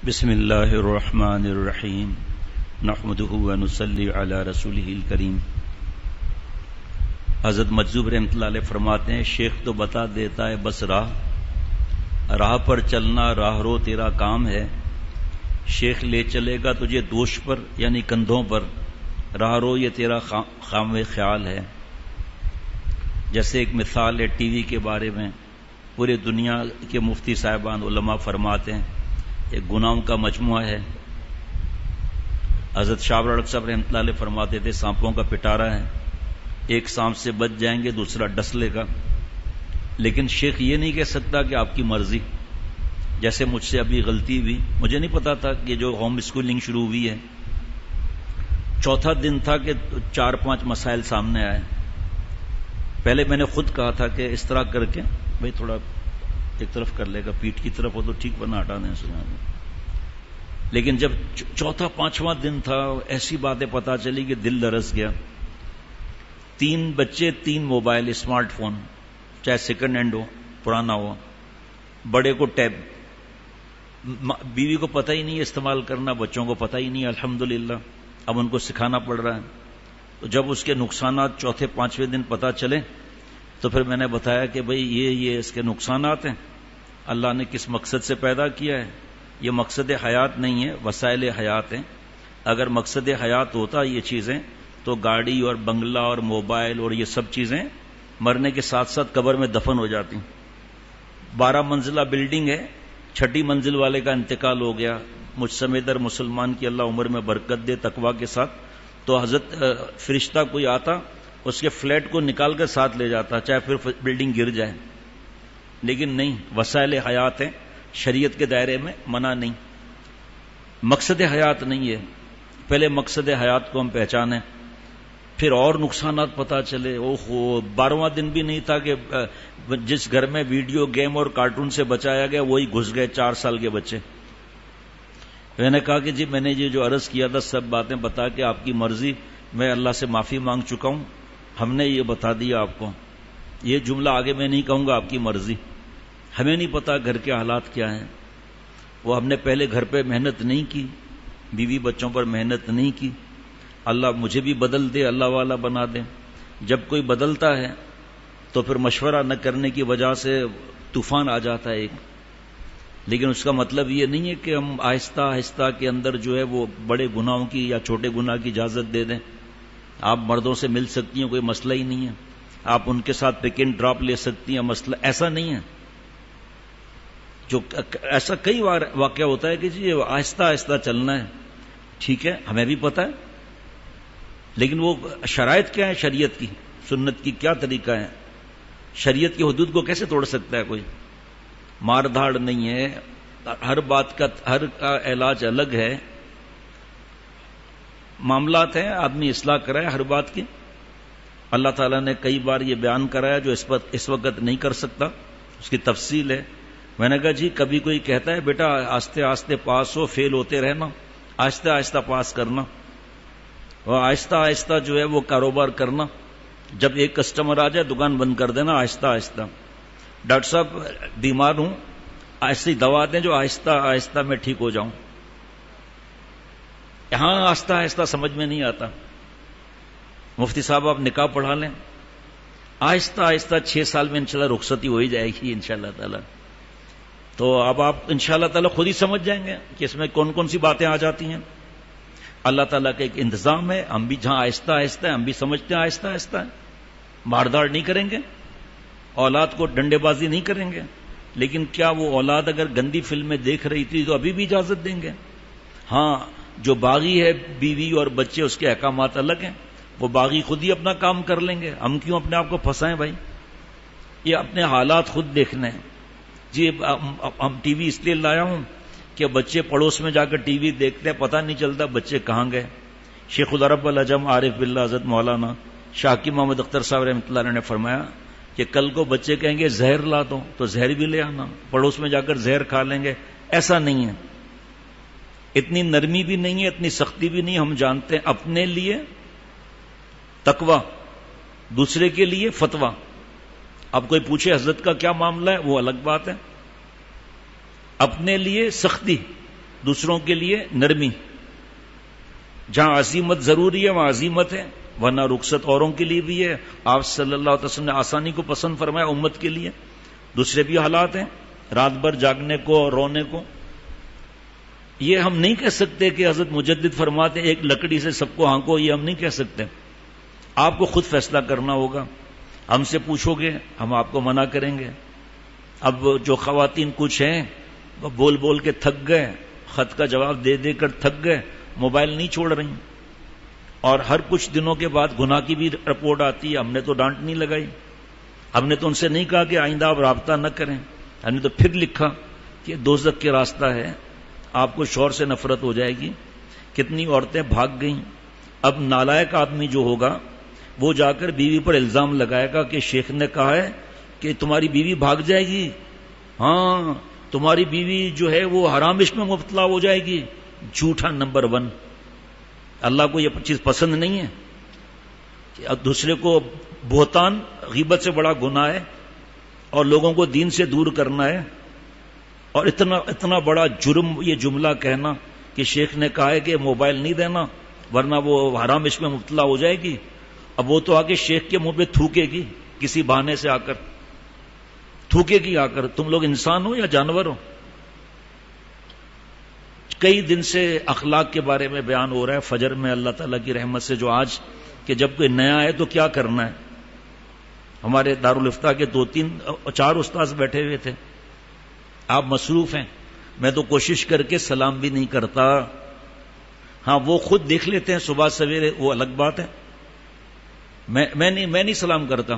بسم اللہ الرحمن الرحیم نحمده ونصلی علی رسولہ الکریم۔ حضرت مجذوب رحمۃ اللہ علیہ فرماتے ہیں شیخ تو بتا دیتا ہے بس راہ پر چلنا راہ رو تیرا کام ہے، شیخ لے چلے گا تجھے دوش پر یعنی کندھوں پر، راہ رو یہ تیرا خام خیال ہے۔ جیسے ایک مثال ہے ٹی وی کے بارے میں، پورے دنیا کے مفتی صاحبان علماء فرماتے ہیں ایک گناہوں کا مجموعہ ہے۔ حضرت شاہ ابرار صاحب رحمۃ اللہ علیہ فرماتے تھے سانپوں کا پٹارا ہے، ایک سانپ سے بچ جائیں گے دوسرا ڈس لے گا، لیکن شیخ یہ نہیں کہہ سکتا کہ آپ کی مرضی۔ جیسے مجھ سے ابھی غلطی ہوئی، مجھے نہیں پتا تھا کہ جو ہوم اسکولنگ شروع ہوئی ہے، چوتھا دن تھا کہ 4-5 مسائل سامنے آئے۔ پہلے میں نے خود کہا تھا کہ اس طرح کر کے بھائی تھوڑا ایک طرف کر لے گا، پیٹ کی طرف ہو تو ٹھیک ورنہ ہٹا دیں سنا دیں۔ لیکن جب چوتھا 5واں دن تھا ایسی باتیں پتا چلی کہ دل لرز گیا۔ 3 بچے 3 موبائل اسمارٹ فون، چاہے سیکنڈ ہینڈ ہو پرانا ہو، بڑے کو ٹیب، بیوی کو پتہ ہی نہیں استعمال کرنا، بچوں کو پتہ ہی نہیں الحمدللہ، اب ان کو سکھانا پڑ رہا ہے۔ تو جب اس کے نقصانات چوتھے 5ویں دن پتا چلے تو پھر میں نے بتایا کہ بھئی یہ اس کے نقصانات ہیں، اللہ نے کس مقصد سے پیدا کیا ہے، یہ مقصد حیات نہیں ہے، وسائل حیات ہیں۔ اگر مقصد حیات ہوتا یہ چیزیں تو گاڑی اور بنگلہ اور موبائل اور یہ سب چیزیں مرنے کے ساتھ ساتھ قبر میں دفن ہو جاتی۔ 12 منزلہ بلڈنگ ہے، 6ٹھی منزل والے کا انتقال ہو گیا، مجھ سمیت در مسلمان کی اللہ عمر میں برکت دے تقویٰ کے ساتھ، تو حضرت فرشتہ کوئی آتا اس کے فلیٹ کو نکال کر ساتھ لے جاتا چاہے پھر بلڈنگ گر جائے، لیکن نہیں، وسائل حیات ہیں، شریعت کے دائرے میں منع نہیں، مقصد حیات نہیں ہے۔ پہلے مقصد حیات کو ہم پہچانیں، پھر اور نقصانات پتا چلے۔ 12واں دن بھی نہیں تھا کہ جس گھر میں ویڈیو گیم اور کارٹون سے بچایا گیا وہی گھس گئے 4 سال کے بچے۔ میں نے کہا کہ جی میں نے یہ جو عرض کیا تھا سب باتیں بتا کے آپ کی مرضی، میں اللہ سے معافی مانگ چکا ہوں، ہم نے یہ بتا دیا آپ کو، یہ جملہ آگے میں نہیں کہوں گا، آپ کی مرضی۔ ہمیں نہیں پتا گھر کے حالات کیا ہیں، وہ ہم نے پہلے گھر پہ محنت نہیں کی، بیوی بچوں پر محنت نہیں کی، اللہ مجھے بھی بدل دے، اللہ والا بنا دے۔ جب کوئی بدلتا ہے تو پھر مشورہ نہ کرنے کی وجہ سے طوفان آ جاتا ہے ایک، لیکن اس کا مطلب یہ نہیں ہے کہ ہم آہستہ آہستہ کے اندر جو ہے وہ بڑے گناہوں کی یا چھوٹے گناہ کی اجازت دے دیں۔ آپ مردوں سے مل سکتی ہیں، کوئی مسئلہ ہی نہیں ہے، آپ ان کے ساتھ پک اینڈ ڈراپ لے سکتی ہیں، مسئلہ ایسا نہیں ہے۔ جو ایسا کئی بار واقعہ ہوتا ہے کہ جی آہستہ آہستہ چلنا ہے، ٹھیک ہے ہمیں بھی پتہ ہے، لیکن وہ شرائط کیا ہے، شریعت کی سنت کی کیا طریقہ ہے، شریعت کی حدود کو کیسے توڑ سکتا ہے کوئی؟ مار دھاڑ نہیں ہے، ہر بات کا ہر کا علاج الگ ہے، معاملات ہیں، آدمی اصلاح کرائے ہر بات کی۔ اللہ تعالیٰ نے کئی بار یہ بیان کرایا جو اس وقت نہیں کر سکتا، اس کی تفصیل ہے۔ میں نے کہا جی کبھی کوئی کہتا ہے بیٹا آہستہ آہستہ پاس ہو، فیل ہوتے رہنا، آہستہ آہستہ پاس کرنا اور آہستہ آہستہ جو ہے وہ کاروبار کرنا، جب ایک کسٹمر آ جائے دکان بند کر دینا آہستہ آہستہ۔ ڈاکٹر صاحب بیمار ہوں، ایسی دوا دیں جو آہستہ آہستہ میں ٹھیک ہو جاؤں۔ یہاں آہستہ آہستہ سمجھ میں نہیں آتا۔ مفتی صاحب آپ نکاح پڑھا لیں، آہستہ آہستہ 6 سال میں انشاءاللہ رخصتی ہو ہی جائے گی انشاءاللہ تعالی۔ تو اب آپ انشاءاللہ تعالی خود ہی سمجھ جائیں گے کہ اس میں کون کون سی باتیں آ جاتی ہیں۔ اللہ تعالیٰ کا ایک انتظام ہے، ہم بھی جہاں آہستہ آہستہ ہم بھی سمجھتے ہیں آہستہ آہستہ مارداڑ نہیں کریں گے، اولاد کو ڈنڈے بازی نہیں کریں گے، لیکن کیا وہ اولاد اگر گندی فلمیں دیکھ رہی تھی تو ابھی بھی اجازت دیں گے؟ ہاں جو باغی ہے بیوی اور بچے اس کے احکامات الگ ہیں، وہ باغی خود ہی اپنا کام کر لیں گے، ہم کیوں اپنے آپ کو پھنسائیں بھائی؟ یہ اپنے حالات خود دیکھنے ہیں۔ جی ہم ٹی وی اس لیے لایا ہوں کہ بچے پڑوس میں جا کر ٹی وی دیکھتے ہیں، پتہ نہیں چلتا بچے کہاں گئے۔ شیخ العرب العجم عارف باللہ حضرت مولانا شاہ محمد اختر صاحب رحمۃ اللہ علیہ نے فرمایا کہ کل کو بچے کہیں گے زہر لا دو تو زہر بھی لے آنا، پڑوس میں جا کر زہر کھا لیں گے، ایسا نہیں ہے۔ اتنی نرمی بھی نہیں ہے، اتنی سختی بھی نہیں، ہم جانتے ہیں اپنے لیے تقویٰ، دوسرے کے لیے فتویٰ۔ اب کوئی پوچھے حضرت کا کیا معاملہ ہے وہ الگ بات ہے، اپنے لیے سختی، دوسروں کے لیے نرمی. جہاں عزیمت ضروری ہے وہاں عزیمت ہے، ورنہ رخصت اوروں کے لیے بھی ہے. آپ صلی اللہ علیہ وسلم نے آسانی کو پسند فرمایا امت کے لیے. دوسرے بھی حالات ہیں، رات بھر جاگنے کو اور رونے کو. یہ ہم نہیں کہہ سکتے کہ حضرت مجدد فرماتے ایک لکڑی سے سب کو ہانکو، یہ ہم نہیں کہہ سکتے. آپ کو خود فیصلہ کرنا ہوگا. ہم سے پوچھو گے ہم آپ کو منع کریں گے. اب جو خواتین کچھ ہیں وہ بول بول کے تھک گئے، خط کا جواب دے دے کر تھک گئے، موبائل نہیں چھوڑ رہی، اور ہر کچھ دنوں کے بعد گناہ کی بھی رپورٹ آتی ہے. ہم نے تو ڈانٹ نہیں لگائی، ہم نے تو ان سے نہیں کہا کہ آئندہ آپ رابطہ نہ کریں. ہم نے تو پھر لکھا کہ دوزخ کے راستہ ہے، آپ کو شوہر سے نفرت ہو جائے گی. کتنی عورتیں بھاگ گئیں. اب نالائق آدمی جو ہوگا وہ جا کر بیوی پر الزام لگائے گا کہ شیخ نے کہا ہے کہ تمہاری بیوی بھاگ جائے گی، ہاں تمہاری بیوی جو ہے وہ حرام عشق میں مبتلا ہو جائے گی. جھوٹا نمبر 1. اللہ کو یہ چیز پسند نہیں ہے کہ دوسرے کو بہتان غیبت سے بڑا گناہ ہے اور لوگوں کو دین سے دور کرنا ہے. اور اتنا بڑا جرم یہ جملہ کہنا کہ شیخ نے کہا ہے کہ موبائل نہیں دینا ورنہ وہ حرام عشق میں مبتلا ہو جائے گی. اب وہ تو آگے شیخ کے منہ پہ تھوکے گی کسی بہانے سے آ کر، تھوکے گی آ کر. تم لوگ انسان ہو یا جانور ہو؟ کئی دن سے اخلاق کے بارے میں بیان ہو رہا ہے فجر میں اللہ تعالیٰ کی رحمت سے جو آج کہ جب کوئی نیا ہے تو کیا کرنا ہے. ہمارے دارالفتہ کے 2-3-4 استاذ بیٹھے ہوئے تھے. آپ مصروف ہیں، میں تو کوشش کر کے سلام بھی نہیں کرتا. ہاں وہ خود دیکھ لیتے ہیں صبح سویرے، وہ الگ بات ہے. میں نہیں سلام کرتا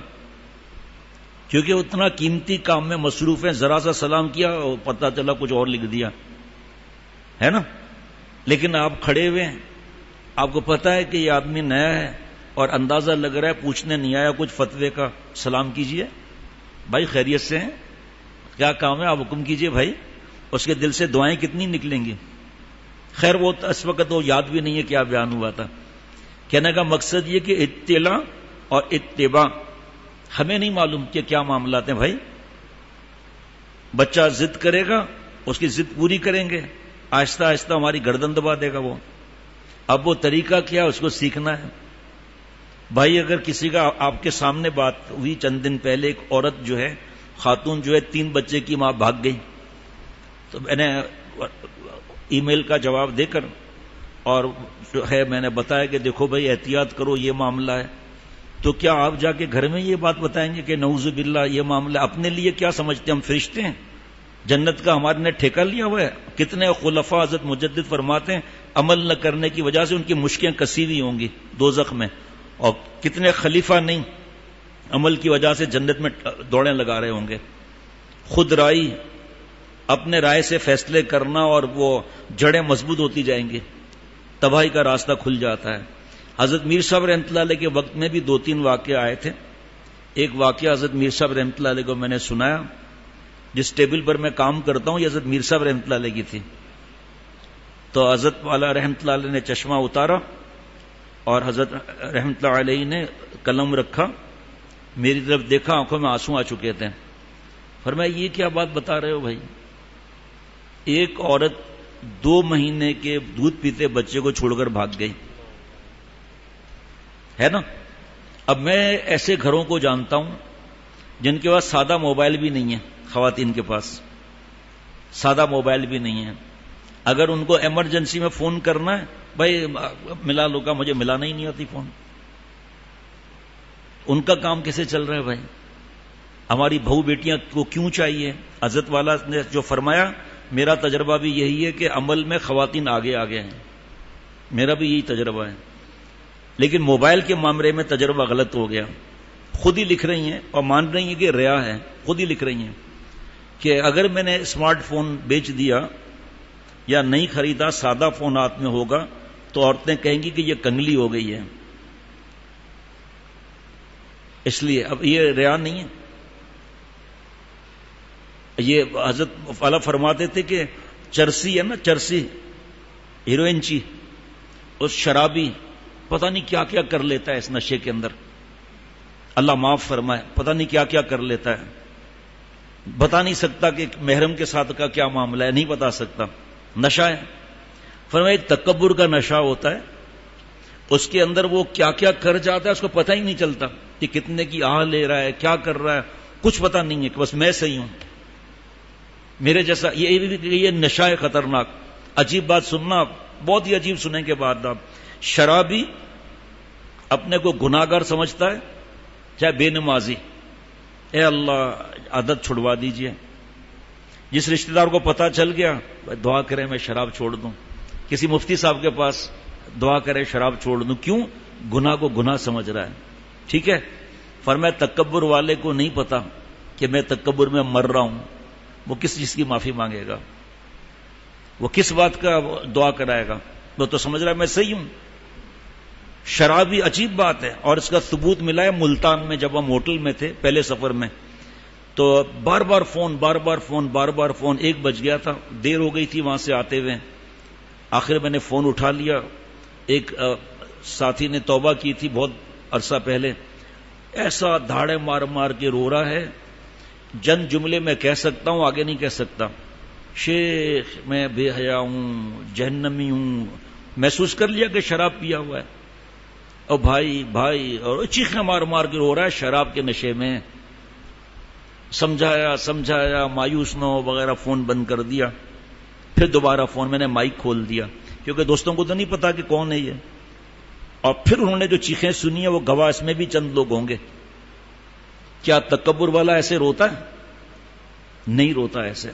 کیونکہ اتنا قیمتی کام میں مصروف ہیں. ذرا سا سلام کیا اور پتہ چلا کچھ اور لکھ دیا ہے نا. لیکن آپ کھڑے ہوئے ہیں، آپ کو پتا ہے کہ یہ آدمی نیا ہے اور اندازہ لگ رہا ہے پوچھنے نہیں آیا کچھ فتوے کا. سلام کیجئے بھائی، خیریت سے ہیں؟ کیا کام ہے؟ آپ حکم کیجئے بھائی. اس کے دل سے دعائیں کتنی نکلیں گی. خیر وہ اس وقت وہ یاد بھی نہیں ہے کیا بیان ہوا تھا. کہنے کا مقصد یہ کہ اطلاع اور اتباع ہمیں نہیں معلوم کہ کیا معاملات ہیں بھائی. بچہ ضد کرے گا، اس کی ضد پوری کریں گے، آہستہ آہستہ ہماری گردن دبا دے گا وہ. اب وہ طریقہ کیا اس کو سیکھنا ہے. بھائی اگر کسی کا آپ کے سامنے بات ہوئی چند دن پہلے، ایک عورت جو ہے خاتون جو ہے 3 بچے کی ماں بھاگ گئی، تو میں نے ای میل کا جواب دے کر اور جو ہے میں نے بتایا کہ دیکھو بھائی احتیاط کرو، یہ معاملہ ہے. تو کیا آپ جا کے گھر میں یہ بات بتائیں گے کہ نعوذ باللہ یہ معاملہ؟ اپنے لیے کیا سمجھتے ہم فرشتے ہیں؟ جنت کا ہمارے نے ٹھیکہ لیا ہوا ہے. کتنے خلفاء حضرت مجدد فرماتے ہیں عمل نہ کرنے کی وجہ سے ان کی مشکیں کسی ہوئی ہوں گی دوزخ میں، اور کتنے خلیفہ نہیں عمل کی وجہ سے جنت میں دوڑیں لگا رہے ہوں گے. خود رائی، اپنے رائے سے فیصلے کرنا، اور وہ جڑیں مضبوط ہوتی جائیں گی، تباہی کا راستہ کھل جاتا ہے. حضرت میر صاحب رحمۃ اللہ علیہ کے وقت میں بھی 2-3 واقعے آئے تھے. ایک واقعہ حضرت میر صاحب رحمۃ اللہ علیہ کو میں نے سنایا. جس ٹیبل پر میں کام کرتا ہوں یہ حضرت میر صاحب رحمۃ اللہ علیہ کی تھی. تو حضرت والا رحمۃ اللہ علیہ نے چشمہ اتارا اور حضرت رحمۃ اللہ علیہ نے قلم رکھا، میری طرف دیکھا، آنکھوں میں آنسو آ چکے تھے. فرمایا یہ کیا بات بتا رہے ہو بھائی؟ ایک عورت 2 مہینے کے دودھ پیتے بچے کو چھوڑ کر بھاگ گئی ہے نا. اب میں ایسے گھروں کو جانتا ہوں جن کے پاس سادہ موبائل بھی نہیں ہے. خواتین کے پاس سادہ موبائل بھی نہیں ہے. اگر ان کو ایمرجنسی میں فون کرنا ہے، بھائی ملا لو کا، مجھے ملانا ہی نہیں آتی فون. ان کا کام کیسے چل رہا ہے بھائی؟ ہماری بہو بیٹیاں کو کیوں چاہیے؟ حضرت والا نے جو فرمایا، میرا تجربہ بھی یہی ہے کہ عمل میں خواتین آگے آگے ہیں. میرا بھی یہی تجربہ ہے. لیکن موبائل کے معاملے میں تجربہ غلط ہو گیا. خود ہی لکھ رہی ہیں اور مان رہی ہیں کہ ریا ہے. خود ہی لکھ رہی ہیں کہ اگر میں نے اسمارٹ فون بیچ دیا یا نہیں خریدا، سادہ فون ہاتھ میں ہوگا تو عورتیں کہیں گی کہ یہ کنگلی ہو گئی ہے. اس لیے اب یہ ریا نہیں ہے. یہ حضرت والا فرماتے تھے کہ چرسی ہے نا، چرسی ہیروئن چی، اس شرابی پتہ نہیں کیا کیا کر لیتا ہے اس نشے کے اندر. اللہ معاف فرمائے، پتہ نہیں کیا کیا کر لیتا ہے. بتا نہیں سکتا کہ محرم کے ساتھ کا کیا معاملہ ہے، نہیں بتا سکتا. نشہ ہے. فرمایا ایک تکبر کا نشہ ہوتا ہے، اس کے اندر وہ کیا کیا کر جاتا ہے اس کو پتہ ہی نہیں چلتا کہ کتنے کی آہ لے رہا ہے، کیا کر رہا ہے، کچھ پتہ نہیں ہے کہ بس میں صحیح ہوں، میرے جیسا۔ یہ نشہ ہے خطرناک۔ عجیب بات سننا، بہت ہی عجیب سنیں کے بعد آپ، شرابی اپنے کو گناہگار سمجھتا ہے، چاہے بے نمازی، اے اللہ عادت چھڑوا دیجئے۔ جس رشتہ دار کو پتہ چل گیا، دعا کرے میں شراب چھوڑ دوں، کسی مفتی صاحب کے پاس دعا کرے شراب چھوڑ دوں، کیوں؟ گناہ کو گناہ سمجھ رہا ہے۔ ٹھیک ہے، فرمایا تکبر والے کو نہیں پتا کہ میں تکبر میں مر رہا ہوں، وہ کس چیز کی معافی مانگے گا، وہ کس بات کا دعا کرائے گا، وہ تو سمجھ رہا ہے میں صحیح ہوں۔ شرابی عجیب بات ہے، اور اس کا ثبوت ملا ہے ملتان میں، جب ہم ہوٹل میں تھے پہلے سفر میں، تو بار بار فون، 1 بج گیا تھا، دیر ہو گئی تھی وہاں سے آتے ہوئے۔ آخر میں نے فون اٹھا لیا، ایک ساتھی نے توبہ کی تھی بہت عرصہ پہلے، ایسا دھاڑے مار مار کے رو رہا ہے، چند جملے میں کہہ سکتا ہوں، آگے نہیں کہہ سکتا۔ شیخ میں بے حیا ہوں، جہنمی ہوں، محسوس کر لیا کہ شراب پیا ہوا ہے، اور بھائی اور چیخیں مار مار کے رو رہا ہے شراب کے نشے میں۔ سمجھایا مایوس نہ ہو وغیرہ، فون بند کر دیا۔ پھر دوبارہ فون، میں نے مائک کھول دیا کیونکہ دوستوں کو تو نہیں پتا کہ کون ہے یہ، اور پھر انہوں نے جو چیخیں سنی ہیں وہ گواہ، اس میں بھی چند لوگ ہوں گے۔ کیا تکبر والا ایسے روتا ہے؟ نہیں روتا ایسے،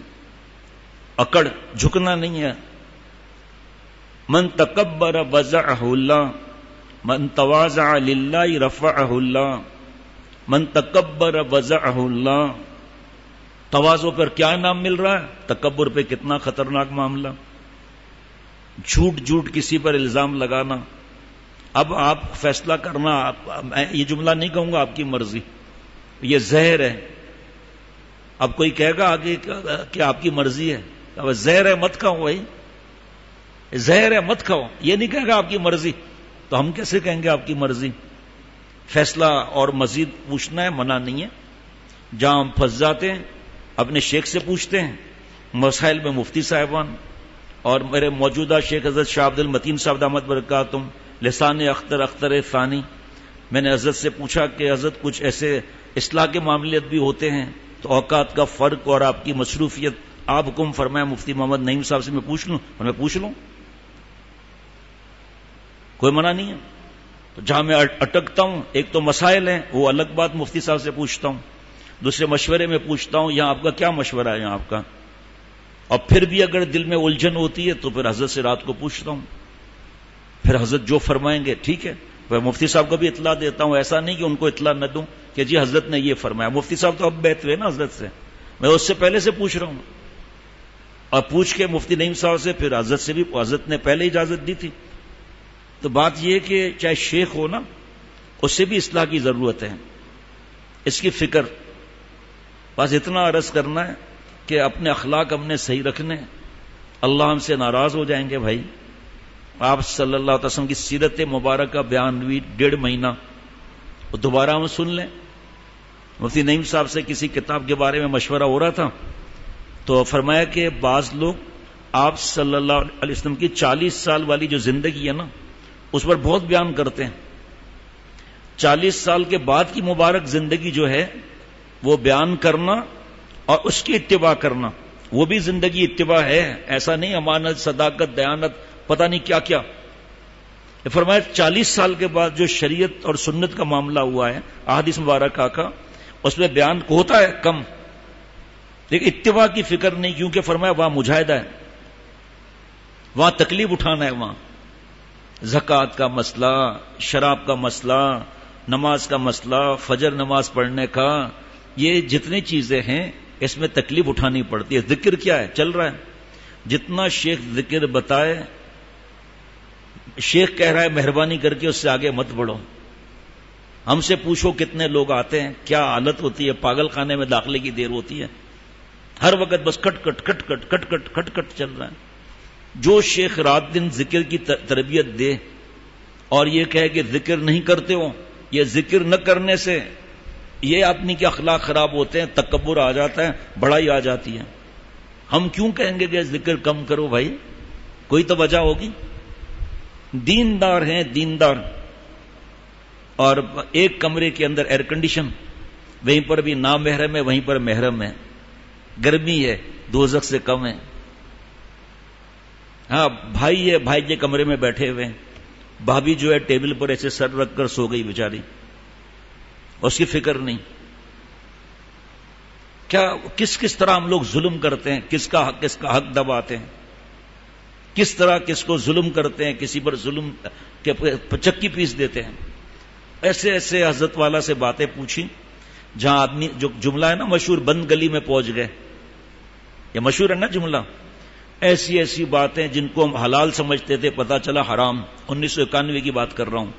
اکڑ جھکنا نہیں ہے۔ من تکبر وضعہ اللہ، من تواضع للہ رفعہ اللہ، من تکبر وضعہ اللہ۔ تواضع پر کیا انعام مل رہا ہے، تکبر پہ کتنا خطرناک معاملہ۔ جھوٹ کسی پر الزام لگانا۔ اب آپ فیصلہ کرنا، میں یہ جملہ نہیں کہوں گا آپ کی مرضی، یہ زہر ہے۔ اب کوئی کہے گا آگے کہ آپ کی مرضی ہے، اب زہر ہے مت کھاؤ، بھائی زہر ہے مت کھاؤ، یہ نہیں کہے گا آپ کی مرضی، تو ہم کیسے کہیں گے آپ کی مرضی؟ فیصلہ اور مزید پوچھنا ہے، منع نہیں ہے۔ جہاں ہم پھنس جاتے ہیں اپنے شیخ سے پوچھتے ہیں، مسائل میں مفتی صاحبان اور میرے موجودہ شیخ حضرت شاہ عبد المتین صاحب دامت برکاتہم لسان اختر ثانی، میں نے حضرت سے پوچھا کہ حضرت کچھ ایسے اصلاح کے معاملات بھی ہوتے ہیں تو اوقات کا فرق اور آپ کی مصروفیت، آپ حکم فرمایا مفتی محمد نعیم صاحب سے میں پوچھ لوں، اور میں پوچھ لوں، کوئی منع نہیں ہے۔ تو جہاں میں اٹکتا ہوں، ایک تو مسائل ہیں وہ الگ بات، مفتی صاحب سے پوچھتا ہوں، دوسرے مشورے میں پوچھتا ہوں یہاں آپ کا کیا مشورہ ہے یہاں آپ کا، اور پھر بھی اگر دل میں الجھن ہوتی ہے تو پھر حضرت سے رات کو پوچھتا ہوں، پھر حضرت جو فرمائیں گے ٹھیک ہے۔ میں مفتی صاحب کو بھی اطلاع دیتا ہوں، ایسا نہیں کہ ان کو اطلاع نہ دوں کہ جی حضرت نے یہ فرمایا، مفتی صاحب تو اب بیعت ہوئے نا حضرت سے، میں اس سے پہلے سے پوچھ رہا ہوں، اور پوچھ کے مفتی نعیم صاحب سے پھر حضرت سے بھی، حضرت نے پہلے اجازت دی تھی۔ تو بات یہ کہ چاہے شیخ ہو نا، اس سے بھی اصلاح کی ضرورت ہے، اس کی فکر۔ بس اتنا عرض کرنا ہے کہ اپنے اخلاق ہم نے صحیح رکھنے، اللہ ہم سے ناراض ہو جائیں گے بھائی۔ آپ صلی اللہ علیہ وسلم کی سیرت مبارکہ بیان ہوئی 1.5 مہینہ، وہ دوبارہ ہم سن لیں۔ مفتی نعیم صاحب سے کسی کتاب کے بارے میں مشورہ ہو رہا تھا تو فرمایا کہ بعض لوگ آپ صلی اللہ علیہ وسلم کی 40 سال والی جو زندگی ہے نا، اس پر بہت بیان کرتے ہیں۔ 40 سال کے بعد کی مبارک زندگی جو ہے وہ بیان کرنا اور اس کی اتباع کرنا، وہ بھی زندگی اتباع ہے، ایسا نہیں امانت، صداقت، دیانت، پتہ نہیں کیا کیا۔ فرمایا 40 سال کے بعد جو شریعت اور سنت کا معاملہ ہوا ہے احادیث مبارکہ کا، اس میں بیان ہوتا ہے کم، لیکن اتباع کی فکر نہیں، کیونکہ فرمایا وہاں مجاہدہ ہے، وہاں تکلیف اٹھانا ہے، وہاں زکوٰۃ کا مسئلہ، شراب کا مسئلہ، نماز کا مسئلہ، فجر نماز پڑھنے کا، یہ جتنی چیزیں ہیں اس میں تکلیف اٹھانی پڑتی ہے۔ ذکر کیا ہے چل رہا ہے، جتنا شیخ ذکر بتائے، شیخ کہہ رہا ہے مہربانی کر کے اس سے آگے مت بڑھو، ہم سے پوچھو کتنے لوگ آتے ہیں، کیا حالت ہوتی ہے، پاگل خانے میں داخلے کی دیر ہوتی ہے، ہر وقت بس کٹ کٹ کٹ کٹ کٹ کٹ کٹ کٹ چل رہا ہے۔ جو شیخ رات دن ذکر کی تربیت دے اور یہ کہے کہ ذکر نہیں کرتے ہو، یہ ذکر نہ کرنے سے یہ آدمی کے اخلاق خراب ہوتے ہیں، تکبر آ جاتا ہے، بڑائی آ جاتی ہے۔ ہم کیوں کہیں گے کہ ذکر کم کرو بھائی، کوئی تو وجہ ہوگی. دیندار ہیں دیندار, اور ایک کمرے کے اندر ایئر کنڈیشن, وہیں پر بھی نامحرم ہے, وہیں پر محرم ہے, گرمی ہے, دوزخ سے کم ہے. ہاں بھائی ہے, بھائی کے کمرے میں بیٹھے ہوئے ہیں, بھابھی جو ہے ٹیبل پر ایسے سر رکھ کر سو گئی بیچاری, اس کی فکر نہیں. کیا کس طرح ہم لوگ ظلم کرتے ہیں, کس کا حق دباتے ہیں, کس طرح کس کو ظلم کرتے ہیں, کسی پر ظلم کے چکی پیس دیتے ہیں. ایسے ایسے حضرت والا سے باتیں پوچھی, جہاں آدمی, جو جملہ ہے نا مشہور, بند گلی میں پہنچ گئے, یہ مشہور ہے نا جملہ. ایسی ایسی باتیں جن کو ہم حلال سمجھتے تھے پتہ چلا حرام. 1991 کی بات کر رہا ہوں.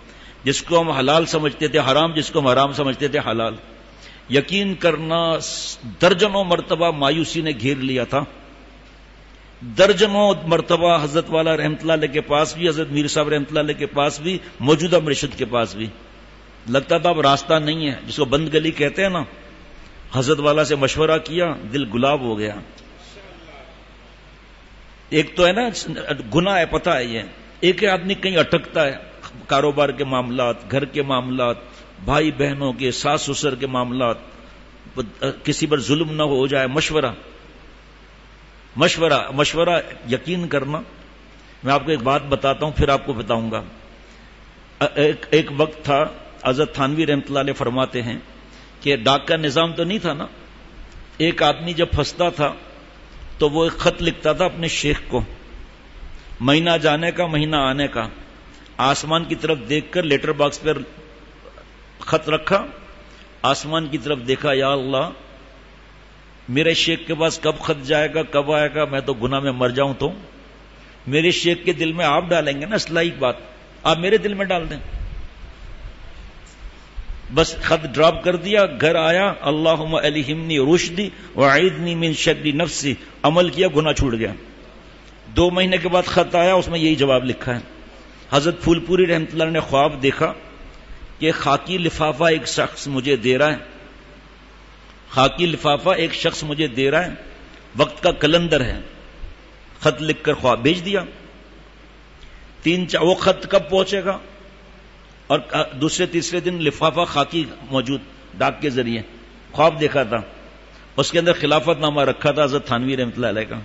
جس کو ہم حلال سمجھتے تھے حرام, جس کو ہم حرام سمجھتے تھے حلال. یقین کرنا درجنوں مرتبہ مایوسی نے گھیر لیا تھا. درجنوں مرتبہ حضرت والا رحمت اللہ علیہ کے پاس بھی, حضرت میر صاحب رحمت اللہ علیہ کے پاس بھی, موجودہ مرشد کے پاس بھی. لگتا تھا اب راستہ نہیں ہے, جس کو بند گلی کہتے ہیں نا. حضرت والا سے مشورہ کیا, دل گلاب ہو گیا. ایک تو ہے نا گناہ ہے, پتہ ہے یہ. ایک ہے آدمی کہیں اٹکتا ہے, کاروبار کے معاملات, گھر کے معاملات, بھائی بہنوں کے, ساس سسر کے معاملات, کسی پر ظلم نہ ہو جائے. مشورہ یقین کرنا. میں آپ کو ایک بات بتاتا ہوں, پھر آپ کو بتاؤں گا. ایک وقت تھا, حضرت تھانوی رحمۃ اللہ علیہ فرماتے ہیں کہ ڈاک کا نظام تو نہیں تھا نا. ایک آدمی جب پھنستا تھا تو وہ ایک خط لکھتا تھا اپنے شیخ کو, مہینہ جانے کا مہینہ آنے کا. آسمان کی طرف دیکھ کر لیٹر باکس پر خط رکھا, آسمان کی طرف دیکھا, یا اللہ میرے شیخ کے پاس کب خط جائے گا, کب آئے گا, میں تو گناہ میں مر جاؤں. تو میرے شیخ کے دل میں آپ ڈالیں گے نا اصلاحی بات, آپ میرے دل میں ڈال دیں. بس خط ڈراپ کر دیا, گھر آیا, اللہم الہمنی رشدی وعیدنی من شر نفسی, عمل کیا, گناہ چھوٹ گیا. 2 مہینے کے بعد خط آیا, اس میں یہی جواب لکھا ہے. حضرت پھول پوری رحمۃ اللہ نے خواب دیکھا کہ خاکی لفافہ ایک شخص مجھے دے رہا ہے, خاکی لفافہ ایک شخص مجھے دے رہا ہے, وقت کا کلندر ہے. خط لکھ کر خواب بھیج دیا. وہ خط کب پہنچے گا, اور دوسرے تیسرے دن لفافہ خاکی موجود ڈاک کے ذریعے. خواب دیکھا تھا, اس کے اندر خلافت نامہ رکھا تھا حضرت تھانوی رحمۃ اللہ علیہ کا.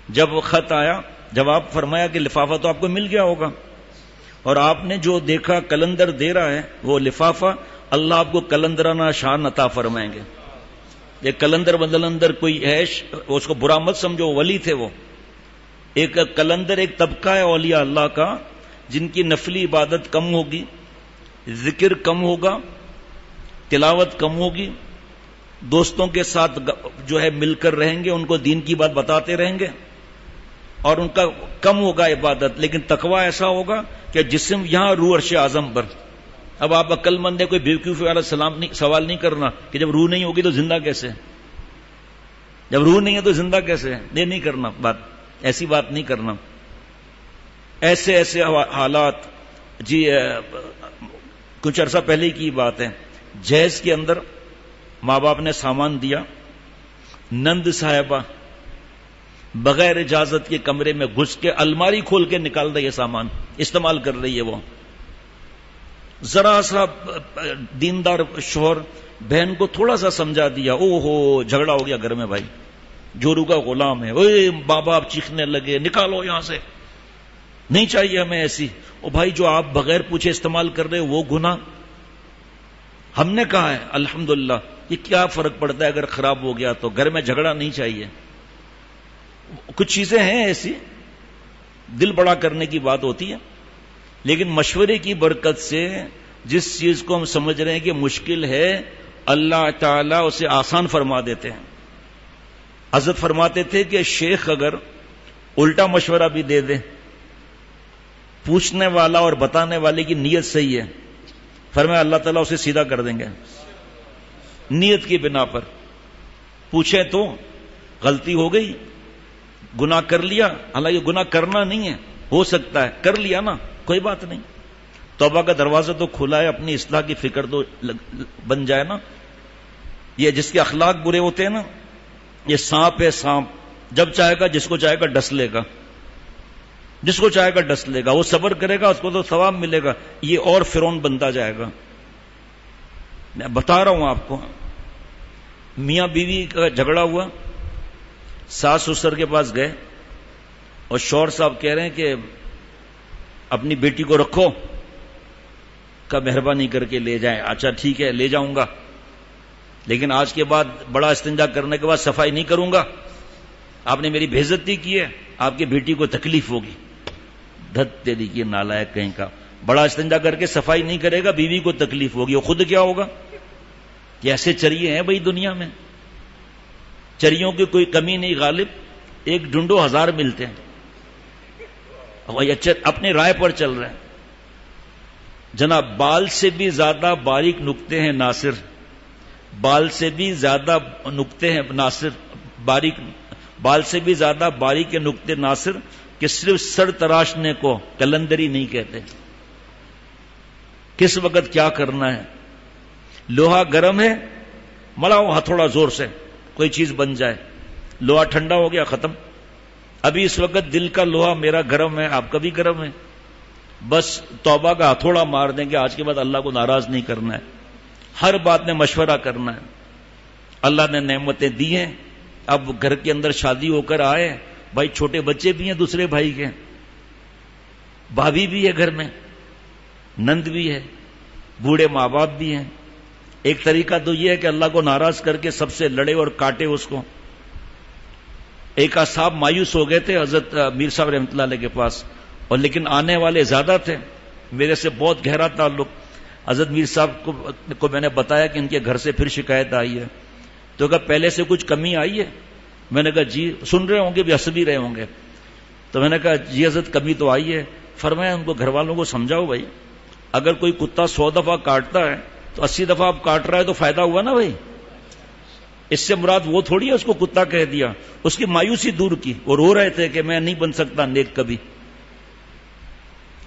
جب وہ خط آیا, جواب فرمایا کہ لفافہ تو آپ کو مل گیا ہوگا, اور آپ نے جو دیکھا کلندر دے رہا ہے وہ لفافہ, اللہ آپ کو کلندرانہ شان عطا فرمائیں گے. یہ کلندر بدلندر کوئی ہے, اس کو برا مت سمجھو, ولی تھے وہ. ایک کلندر ایک طبقہ ہے اولیاء اللہ کا, جن کی نفلی عبادت کم ہوگی, ذکر کم ہوگا, تلاوت کم ہوگی, دوستوں کے ساتھ جو ہے مل کر رہیں گے, ان کو دین کی بات بتاتے رہیں گے, اور ان کا کم ہوگا عبادت, لیکن تقوی ایسا ہوگا کہ جسم یہاں, روح عرش اعظم پر. اب آپ عقل مند ہیں, کوئی بیوقوفی والا سوال نہیں کرنا کہ جب روح نہیں ہوگی تو زندہ کیسے, جب روح نہیں ہے تو زندہ کیسے, یہ نہیں کرنا بات, ایسی بات نہیں کرنا. ایسے ایسے حالات. جی کچھ عرصہ پہلے کی بات ہے, جہیز کے اندر ماں باپ نے سامان دیا, نند صاحبہ بغیر اجازت کے کمرے میں گھس کے الماری کھول کے نکال رہی ہے, سامان استعمال کر رہی ہے. وہ ذرا سا دیندار شوہر بہن کو تھوڑا سا سمجھا دیا, او ہو جھگڑا ہو گیا گھر میں, بھائی جورو کا غلام ہے, اوے ماں باپ چیخنے لگے, نکالو یہاں سے, نہیں چاہیے ہمیں ایسی. او بھائی جو آپ بغیر پوچھے استعمال کر رہے وہ گناہ, ہم نے کہا ہے الحمدللہ. یہ کیا فرق پڑتا ہے اگر خراب ہو گیا تو, گھر میں جھگڑا نہیں چاہیے. کچھ چیزیں ہیں ایسی دل بڑا کرنے کی بات ہوتی ہے, لیکن مشورے کی برکت سے جس چیز کو ہم سمجھ رہے ہیں کہ مشکل ہے, اللہ تعالیٰ اسے آسان فرما دیتے ہیں. حضرت فرماتے تھے کہ شیخ اگر الٹا مشورہ بھی دے دے, پوچھنے والا اور بتانے والے کی نیت صحیح ہے, فرمایا اللہ تعالیٰ اسے سیدھا کر دیں گے. نیت کی بنا پر پوچھے تو غلطی ہو گئی, گناہ کر لیا, حالانکہ گناہ کرنا نہیں ہے, ہو سکتا ہے کر لیا نا, کوئی بات نہیں. توبہ کا دروازہ تو کھلا ہے, اپنی اصلاح کی فکر تو بن جائے نا. یہ جس کے اخلاق برے ہوتے ہیں نا, یہ سانپ ہے, سانپ جب چاہے گا جس کو چاہے گا ڈس لے گا. جس کو چاہے گا ڈس لے گا، وہ صبر کرے گا اس کو تو ثواب ملے گا، یہ اور فرعون بنتا جائے گا۔ میں بتا رہا ہوں آپ کو، میاں بیوی کا جھگڑا ہوا، ساس سسر کے پاس گئے اور شوہر صاحب کہہ رہے ہیں کہ اپنی بیٹی کو رکھو، کا مہربانی کر کے لے جائیں۔ اچھا ٹھیک ہے لے جاؤں گا، لیکن آج کے بعد بڑا استنجا کرنے کے بعد صفائی نہیں کروں گا، آپ نے میری بے عزتی کی ہے، آپ کی بیٹی کو تکلیف ہوگی۔ دھت تیری کی نالائق کہیں کا، بڑا استنجا کر کے صفائی نہیں کرے گا، بیوی کو تکلیف ہوگی، اور خود کیا ہوگا؟ کہ ایسے چریے ہیں بھائی دنیا میں، چریوں کی کوئی کمی نہیں غالب، ایک ڈنڈو 1000 ملتے ہیں، اپنے رائے پر چل رہے ہیں۔ جناب بال سے بھی زیادہ باریک نقطے ہیں ناصر، بال سے بھی زیادہ نقطے ہیں ناصر، باریک بال سے بھی زیادہ باریک نقطے ناصر، کہ صرف سر تراشنے کو کلندری نہیں کہتے۔ کس وقت کیا کرنا ہے؟ لوہا گرم ہے، ملاؤ ہتھوڑا زور سے، کوئی چیز بن جائے، لوہا ٹھنڈا ہو گیا ختم۔ ابھی اس وقت دل کا لوہا میرا گرم ہے، آپ کا بھی گرم ہے، بس توبہ کا ہتھوڑا مار دیں گے، آج کے بعد اللہ کو ناراض نہیں کرنا ہے، ہر بات میں مشورہ کرنا ہے۔ اللہ نے نعمتیں دی ہیں، اب گھر کے اندر شادی ہو کر آئے، بھائی چھوٹے بچے بھی ہیں دوسرے بھائی کے، بھابھی بھی ہے گھر میں، نند بھی ہے، بوڑھے ماں باپ بھی ہیں۔ ایک طریقہ تو یہ ہے کہ اللہ کو ناراض کر کے سب سے لڑے اور کاٹے اس کو۔ ایک صاحب مایوس ہو گئے تھے حضرت میر صاحب رحمۃ اللہ علیہ کے پاس، اور لیکن آنے والے زیادہ تھے، میرے سے بہت گہرا تعلق۔ حضرت میر صاحب کو میں نے بتایا کہ ان کے گھر سے پھر شکایت آئی ہے، تو کہا پہلے سے کچھ کمی آئی ہے؟ میں نے کہا جی، سن رہے ہوں گے بھی، ہنس بھی رہے ہوں گے، تو میں نے کہا جی حضرت کمی تو آئی ہے۔ فرمایا ان کو گھر والوں کو سمجھاؤ بھائی، اگر کوئی کتا 100 دفعہ کاٹتا ہے تو 80 دفعہ آپ کاٹ رہا ہے تو فائدہ ہوا نا بھائی، اس سے مراد وہ تھوڑی ہے اس کو کتا کہہ دیا، اس کی مایوسی دور کی، اور رو رہے تھے کہ میں نہیں بن سکتا نیک، کبھی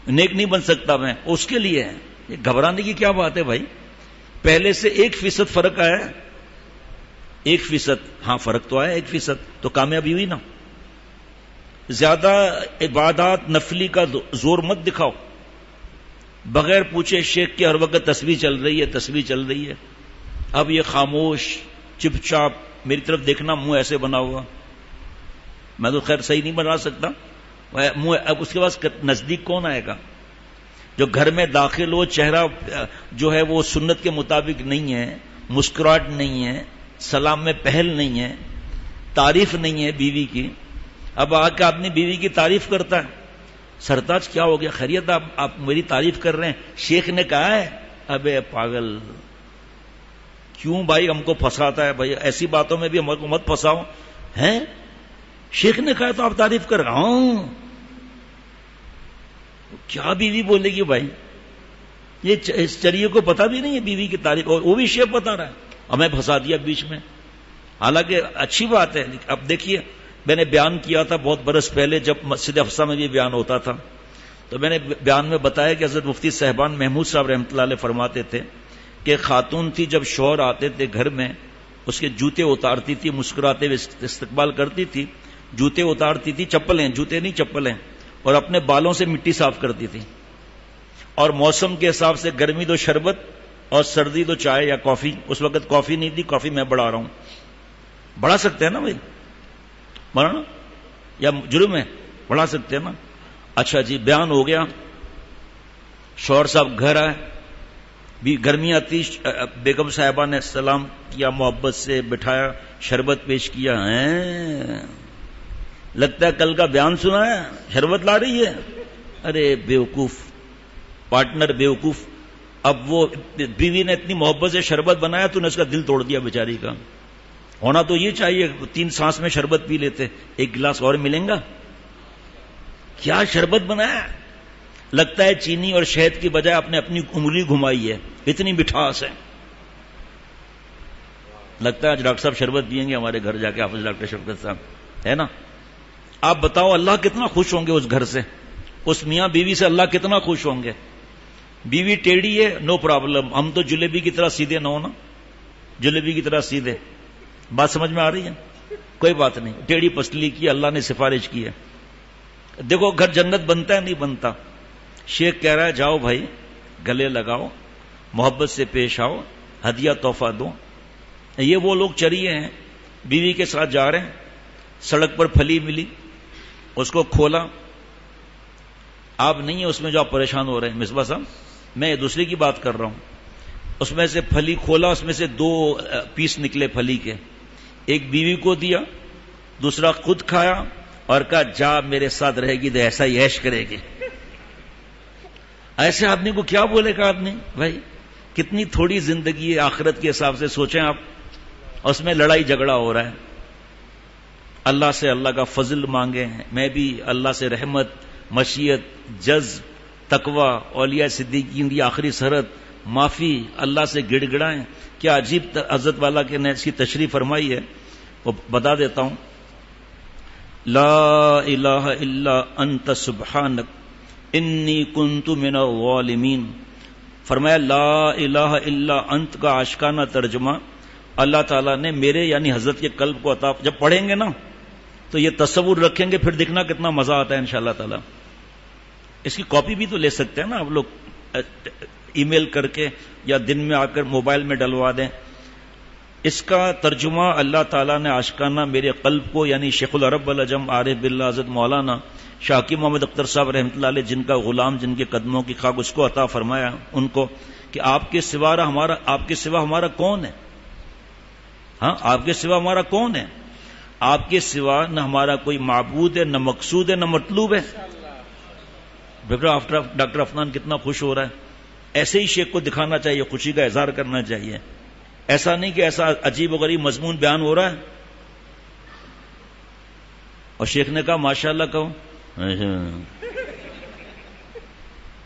نیک نہیں بن سکتا میں، اس کے لیے ہے۔ یہ گھبرانے کی کیا بات ہے بھائی، پہلے سے 1% فرق آیا ہے، 1%، ہاں فرق تو آیا 1%، تو کامیابی ہوئی نا۔ زیادہ عبادات نفلی کا زور مت دکھاؤ، بغیر پوچھے شیخ کی ہر وقت تسبیح چل رہی ہے، تسبیح چل رہی ہے، اب یہ خاموش چپ چاپ، میری طرف دیکھنا منہ ایسے بنا ہوا، میں تو خیر صحیح نہیں بنا سکتا منہ، اب اس کے بعد نزدیک کون آئے گا؟ جو گھر میں داخل ہو، چہرہ جو ہے وہ سنت کے مطابق نہیں ہے، مسکراہٹ نہیں ہے، سلام میں پہل نہیں ہے، تعریف نہیں ہے بیوی کی، اب آ کے اپنی بیوی کی تعریف کرتا ہے، سرتاج کیا ہو گیا، خیریت؟ آپ میری تعریف کر رہے ہیں، شیخ نے کہا ہے؟ ابے پاگل، کیوں بھائی ہم کو پھنساتا ہے؟ بھائی ایسی باتوں میں بھی ہم کو مت پھنساؤ، ہیں شیخ نے کہا تو آپ تعریف کر رہا ہوں، کیا بیوی بولے گی بھائی؟ یہ اس چریے کو پتا بھی نہیں ہے بیوی کی تعریف، اور وہ بھی شیخ بتا رہا ہے، ہمیں پھنسا دیا بیچ میں، حالانکہ اچھی بات ہے۔ اب دیکھیے، میں نے بیان کیا تھا بہت برس پہلے، جب مسجد افسا میں بھی بیان ہوتا تھا، تو میں نے بیان میں بتایا کہ حضرت مفتی صاحبان محمود صاحب رحمۃ اللہ علیہ فرماتے تھے کہ خاتون تھی، جب شوہر آتے تھے گھر میں، اس کے جوتے اتارتی تھی، مسکراتے ہوئے استقبال کرتی تھی، جوتے اتارتی تھی، چپلیں، جوتے نہیں چپلیں، اور اپنے بالوں سے مٹی صاف کرتی تھی، اور موسم کے حساب سے گرمی تو شربت اور سردی تو چائے یا کافی، اس وقت کافی نہیں تھی، کافی میں بڑھا رہا ہوں، بڑھا سکتے ہیں نا بھائی، بڑھانا یا جرم ہے؟ بڑھا سکتے ہیں نا۔ اچھا جی، بیان ہو گیا، شوہر صاحب گھر آئے، بھی گرمیاں تھی، بیگم صاحبہ نے سلام کیا، محبت سے بٹھایا، شربت پیش کیا، لگتا ہے کل کا بیان سنا ہے، شربت لا رہی ہے، ارے بیوقوف پارٹنر، بیوقوف۔ اب وہ بیوی نے اتنی محبت سے شربت بنایا تو نے اس کا دل توڑ دیا بیچاری کا، ہونا تو یہ چاہیے 3 سانس میں شربت پی لیتے، ایک گلاس اور ملیں گا، کیا شربت بنایا، لگتا ہے چینی اور شہد کی بجائے آپ نے اپنی انگلی گھمائی ہے، اتنی مٹھاس ہے، لگتا ہے آج ڈاکٹر صاحب شربت پیئیں گے ہمارے گھر جا کے، حافظ ڈاکٹر شفقت صاحب، ہے نا؟ آپ بتاؤ اللہ کتنا خوش ہوں گے اس گھر سے، اس میاں بیوی سے اللہ کتنا خوش ہوں گے۔ بیوی ٹیڑھی ہے، نو پرابلم، ہم تو جلیبی کی طرح سیدھے نہ ہونا، جلیبی کی طرح سیدھے، بات سمجھ میں آ رہی ہے؟ کوئی بات نہیں، ٹیڑھی پسلی کی اللہ نے سفارش کی ہے، دیکھو گھر جنت بنتا ہے نہیں بنتا. شیخ کہہ رہا ہے جاؤ بھائی گلے لگاؤ, محبت سے پیش آؤ, ہدیہ تحفہ دو. یہ وہ لوگ چریے ہیں, بیوی کے ساتھ جا رہے ہیں, سڑک پر پھلی ملی, اس کو کھولا. آپ نہیں ہیں اس میں جو آپ پریشان ہو رہے ہیں مصباح صاحب, میں دوسری کی بات کر رہا ہوں. اس میں سے پھلی کھولا, اس میں سے 2 پیس نکلے پھلی کے, ایک بیوی کو دیا, دوسرا خود کھایا اور کہا جا میرے ساتھ رہے گی تو ایسا ہی عیش کرے گی. ایسے آدمی کو کیا بولے گا آدمی؟ بھائی کتنی تھوڑی زندگی ہے آخرت کے حساب سے سوچیں آپ, اس میں لڑائی جھگڑا ہو رہا ہے. اللہ سے اللہ کا فضل مانگے ہیں, میں بھی اللہ سے رحمت, مشیت, جذب, تقوی, اولیاء صدیقین کی آخری سرحد, معافی, اللہ سے گڑ گڑائیں. کیا عجیب حضرت والا کے نے اس کی تشریح فرمائی ہے, وہ بتا دیتا ہوں. لا الہ الا انت سبحانک انی کنت من الظالمین. فرمایا لا الہ الا انت کا عاشقانہ ترجمہ اللہ تعالیٰ نے میرے یعنی حضرت کے قلب کو عطا. جب پڑھیں گے نا تو یہ تصور رکھیں گے, پھر دیکھنا کتنا مزہ آتا ہے انشاءاللہ تعالیٰ. اس کی کاپی بھی تو لے سکتے ہیں نا آپ لوگ, ای میل کر کے یا دن میں آ کر موبائل میں ڈلوا دیں. اس کا ترجمہ اللہ تعالیٰ نے عاشقانہ میرے قلب کو یعنی شیخ العرب العجم عارف باللہ حضرت مولانا شاکی محمد اختر صاحب رحمۃ اللہ علیہ, جن کا غلام, جن کے قدموں کی خاک, اس کو عطا فرمایا ان کو کہ آپ کے سوا ہمارا کون ہے؟ ہاں آپ کے سوا ہمارا کون ہے؟ آپ کے سوا نہ ہمارا کوئی معبود ہے, نہ مقصود ہے, نہ مطلوب ہے. ڈاکٹر افنان کتنا خوش ہو رہا ہے. ایسے ہی شیخ کو دکھانا چاہیے, خوشی کا اظہار کرنا چاہیے. ایسا نہیں کہ ایسا عجیب و غریب مضمون بیان ہو رہا ہے اور شیخ نے کہا ماشاءاللہ کہو.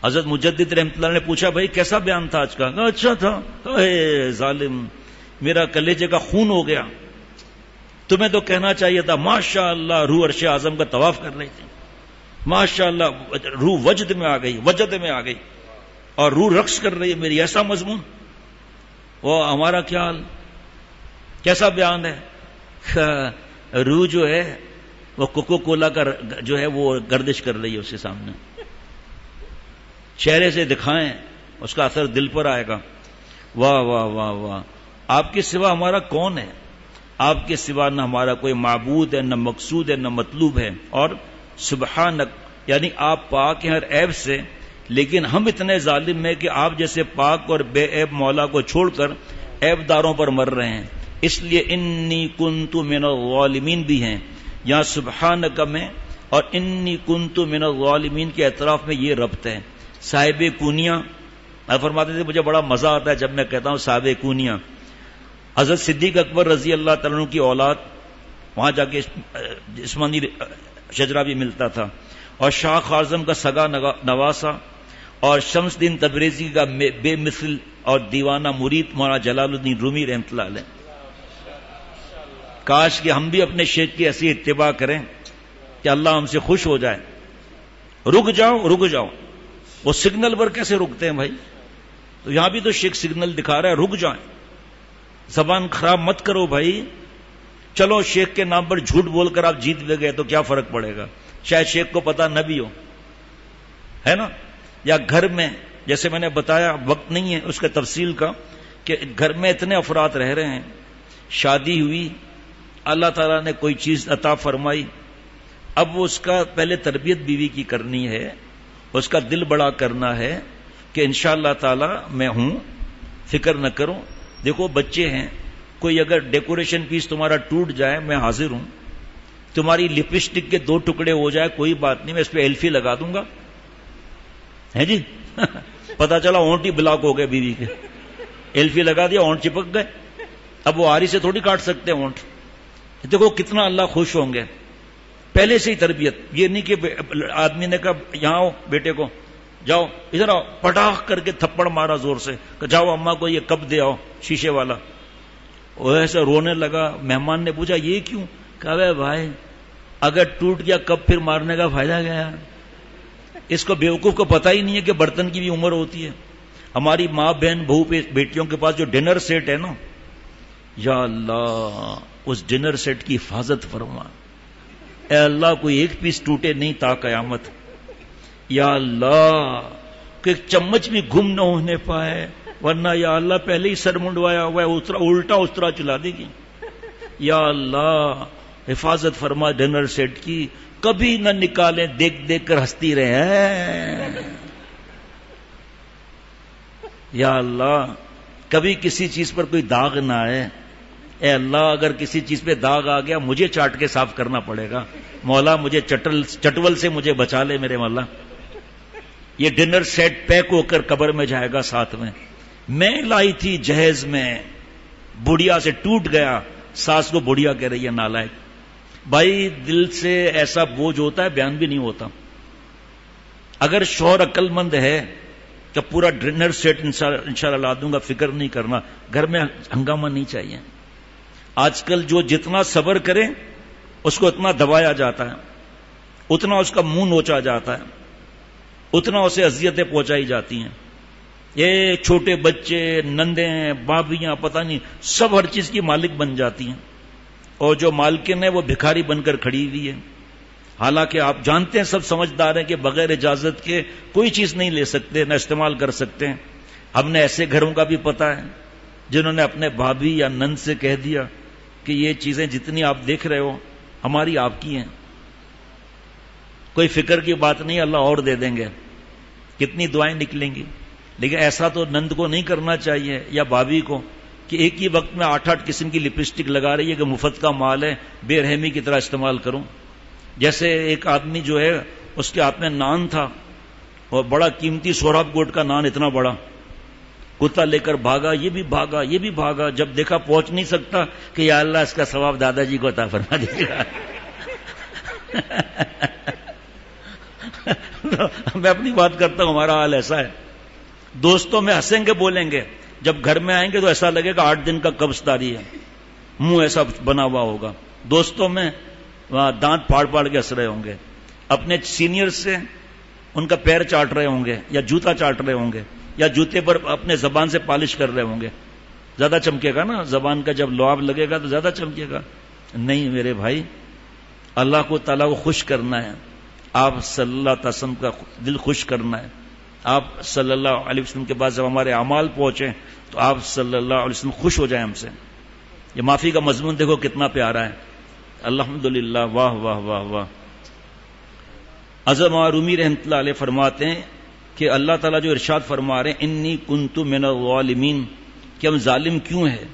حضرت مجدد رحمۃ اللہ نے پوچھا بھائی کیسا بیان تھا آج کا؟ اچھا تھا. اے ظالم, میرا کلیجے کا خون ہو گیا. تمہیں تو کہنا چاہیے تھا ماشاءاللہ روح عرش اعظم کا طواف کر رہی تھی, ماشاءاللہ روح وجد میں آ گئی اور روح رقص کر رہی ہے میری. ایسا مضمون, وہ ہمارا کیا حال, کیسا بیان ہے؟ روح جو ہے وہ کوکو کولا کا جو ہے وہ گردش کر رہی ہے اس کے سامنے. چہرے سے دکھائیں, اس کا اثر دل پر آئے گا. واہ واہ واہ واہ, آپ کے سوا ہمارا کون ہے؟ آپ کے سوا نہ ہمارا کوئی معبود ہے, نہ مقصود ہے, نہ مطلوب ہے. اور سبحانک یعنی آپ پاک ہیں ہر عیب سے, لیکن ہم اتنے ظالم ہیں کہ آپ جیسے پاک اور بے عیب مولا کو چھوڑ کر عیب داروں پر مر رہے ہیں. اس لیے انی کنت من الظالمین بھی ہیں یہاں سبحانک میں, اور انی کنت من الظالمین کے اعتراف میں یہ ربط ہے. صاحب کونیا فرماتے تھے مجھے بڑا مزہ آتا ہے جب میں کہتا ہوں صاحب کونیا. حضرت صدیق اکبر رضی اللہ تعالیٰ عنہ کی اولاد, وہاں جا کے جسمانی شجرہ بھی ملتا تھا, اور شاہ خارزم کا سگا نواسا, اور شمس الدین تبریزی کا بے مثل اور دیوانہ مرید مولانا جلال الدین رومی رحمۃ اللہ علیہ. کاش کہ ہم بھی اپنے شیخ کی ایسی اتباع کریں کہ اللہ ہم سے خوش ہو جائے. رک جاؤ. وہ سگنل پر کیسے رکتے ہیں بھائی؟ تو یہاں بھی تو شیخ سگنل دکھا رہا ہے, رک جائیں, زبان خراب مت کرو بھائی. چلو شیخ کے نام پر جھوٹ بول کر آپ جیت لے گئے تو کیا فرق پڑے گا, شاید شیخ کو پتا نہ بھی ہو, ہے نا. یا گھر میں جیسے میں نے بتایا, وقت نہیں ہے اس کا تفصیل کا, کہ گھر میں اتنے افراد رہ رہے ہیں, شادی ہوئی, اللہ تعالیٰ نے کوئی چیز عطا فرمائی, اب اس کا پہلے تربیت بیوی کی کرنی ہے, اس کا دل بڑا کرنا ہے کہ انشاءاللہ تعالیٰ میں ہوں, فکر نہ کروں. دیکھو بچے ہیں, کوئی اگر ڈیکوریشن پیس تمہارا ٹوٹ جائے میں حاضر ہوں, تمہاری لپسٹک کے 2 ٹکڑے ہو جائے کوئی بات نہیں, میں اس پہ ایلفی لگا دوں گا, ہے جی. پتا چلا اونٹ ہی بلاک ہو گئے بیوی کے, ایلفی لگا دیا اونٹ چپک گئے, اب وہ آری سے تھوڑی کاٹ سکتے ہیں اونٹ. دیکھو کتنا اللہ خوش ہوں گے. پہلے سے ہی تربیت, یہ نہیں کہ آدمی نے کہا یہاں آؤ بیٹے کو, جاؤ ادھر آؤ, پٹاخ کر کے تھپڑ مارا زور سے, کہ جاؤ اماں کو یہ کپ دے آؤ شیشے والا. وہ ایسے رونے لگا. مہمان نے پوچھا یہ کیوں؟ کہا بھائی اگر ٹوٹ گیا کپ پھر مارنے کا فائدہ گیا. اس کو بیوقوف کو پتہ ہی نہیں ہے کہ برتن کی بھی عمر ہوتی ہے. ہماری ماں بہن بہو بیٹیوں کے پاس جو ڈنر سیٹ ہے نا, یا اللہ اس ڈنر سیٹ کی حفاظت فرما. اے اللہ کوئی ایک پیس ٹوٹے نہیں تا قیامت، یا اللہ کہ ایک چمچ بھی گم نہ ہونے پائے، ورنہ یا اللہ پہلے ہی سر منڈوایا ہوا ہے، الٹا استرا چلا دے گی. یا اللہ حفاظت فرما ڈنر سیٹ کی، کبھی نہ نکالیں، دیکھ دیکھ کر ہنستی رہے. یا اللہ کبھی کسی چیز پر کوئی داغ نہ آئے. اے اللہ اگر کسی چیز پہ داغ آ گیا مجھے چاٹ کے صاف کرنا پڑے گا، مولا مجھے چٹول سے مجھے بچا لے میرے مولا. یہ ڈنر سیٹ پیک ہو کر قبر میں جائے گا ساتھ میں لائی تھی جہیز میں، بڑھیا سے ٹوٹ گیا. ساس کو بڑھیا کہہ رہی ہے نالائق. بھائی دل سے ایسا بوجھ ہوتا ہے بیان بھی نہیں ہوتا. اگر شوہر عقل مند ہے کہ پورا ڈنر سیٹ انشاءاللہ لا دوں گا، فکر نہیں کرنا، گھر میں ہنگامہ نہیں چاہیے. آج کل جو جتنا صبر کرے اس کو اتنا دبایا جاتا ہے، اتنا اس کا منہ نوچا جاتا ہے، اتنا اسے اذیتیں پہنچائی جاتی ہیں. یہ چھوٹے بچے، نندیں، بابیاں، پتہ نہیں سب ہر چیز کی مالک بن جاتی ہیں، اور جو مالکن ہے وہ بھکاری بن کر کھڑی ہوئی ہے. حالانکہ آپ جانتے ہیں، سب سمجھدار ہیں کہ بغیر اجازت کے کوئی چیز نہیں لے سکتے، نہ استعمال کر سکتے ہیں. ہم نے ایسے گھروں کا بھی پتہ ہے جنہوں نے اپنے بھابھی یا نند سے کہہ دیا کہ یہ چیزیں جتنی آپ دیکھ رہے ہو ہماری آپ کی ہیں، کوئی فکر کی بات نہیں، اللہ اور دے دیں گے. کتنی دعائیں نکلیں گی. لیکن ایسا تو نند کو نہیں کرنا چاہیے یا بھابھی کو کہ ایک ہی وقت میں 8 قسم کی لپسٹک لگا رہی ہے کہ مفت کا مال ہے، بے رحمی کی طرح استعمال کروں. جیسے ایک آدمی جو ہے اس کے ہاتھ میں نان تھا، اور بڑا قیمتی سوراب گوٹ کا نان، اتنا بڑا، کتا لے کر بھاگا، یہ بھی بھاگا، یہ بھی بھاگا. جب دیکھا پہنچ نہیں سکتا کہ یا اللہ اس کا ثواب دادا جی کو عطا فرما دیجیے گا. میں اپنی بات کرتا ہوں، ہمارا حال ایسا ہے. دوستوں میں ہنسیں گے، بولیں گے، جب گھر میں آئیں گے تو ایسا لگے گا 8 دن کا قبض داری ہے، منہ ایسا بنا ہوا ہوگا. دوستوں میں وہاں دانت پھاڑ پھاڑ کے ہنس رہے ہوں گے، اپنے سینئر سے ان کا پیر چاٹ رہے ہوں گے یا جوتا چاٹ رہے ہوں گے، یا جوتے پر اپنے زبان سے پالش کر رہے ہوں گے. زیادہ چمکے گا نا، زبان کا جب لعاب لگے گا تو زیادہ چمکے گا. نہیں میرے بھائی، اللہ کو تعالیٰ کو خوش کرنا ہے. آپ صلی اللہ علیہ وسلم کا دل خوش کرنا ہے. آپ صلی اللہ علیہ وسلم کے بعد جب ہمارے اعمال پہنچے تو آپ صلی اللہ علیہ وسلم خوش ہو جائیں ہم سے. یہ معافی کا مضمون دیکھو کتنا پیارا ہے. الحمدللہ، واہ واہ واہ واہ. اعظم رومی رحمۃ اللہ علیہ فرماتے ہیں کہ اللہ تعالیٰ جو ارشاد فرما رہے ہیں انی کنت من الظالمین، کہ ہم ظالم کیوں ہیں.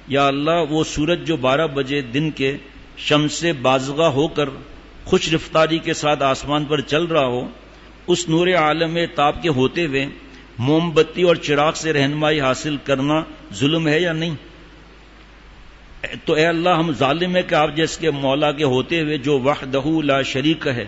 یا اللہ وہ سورج جو 12 بجے دن کے شمس سے بازغہ ہو کر خوش رفتاری کے ساتھ آسمان پر چل رہا ہو، اس نور عالم تاب کے ہوتے ہوئے موم بتی اور چراغ سے رہنمائی حاصل کرنا ظلم ہے یا نہیں؟ تو اے اللہ ہم ظالم ہیں کہ آپ جیس کے مولا کے ہوتے ہوئے جو وحدہ لا شریک ہے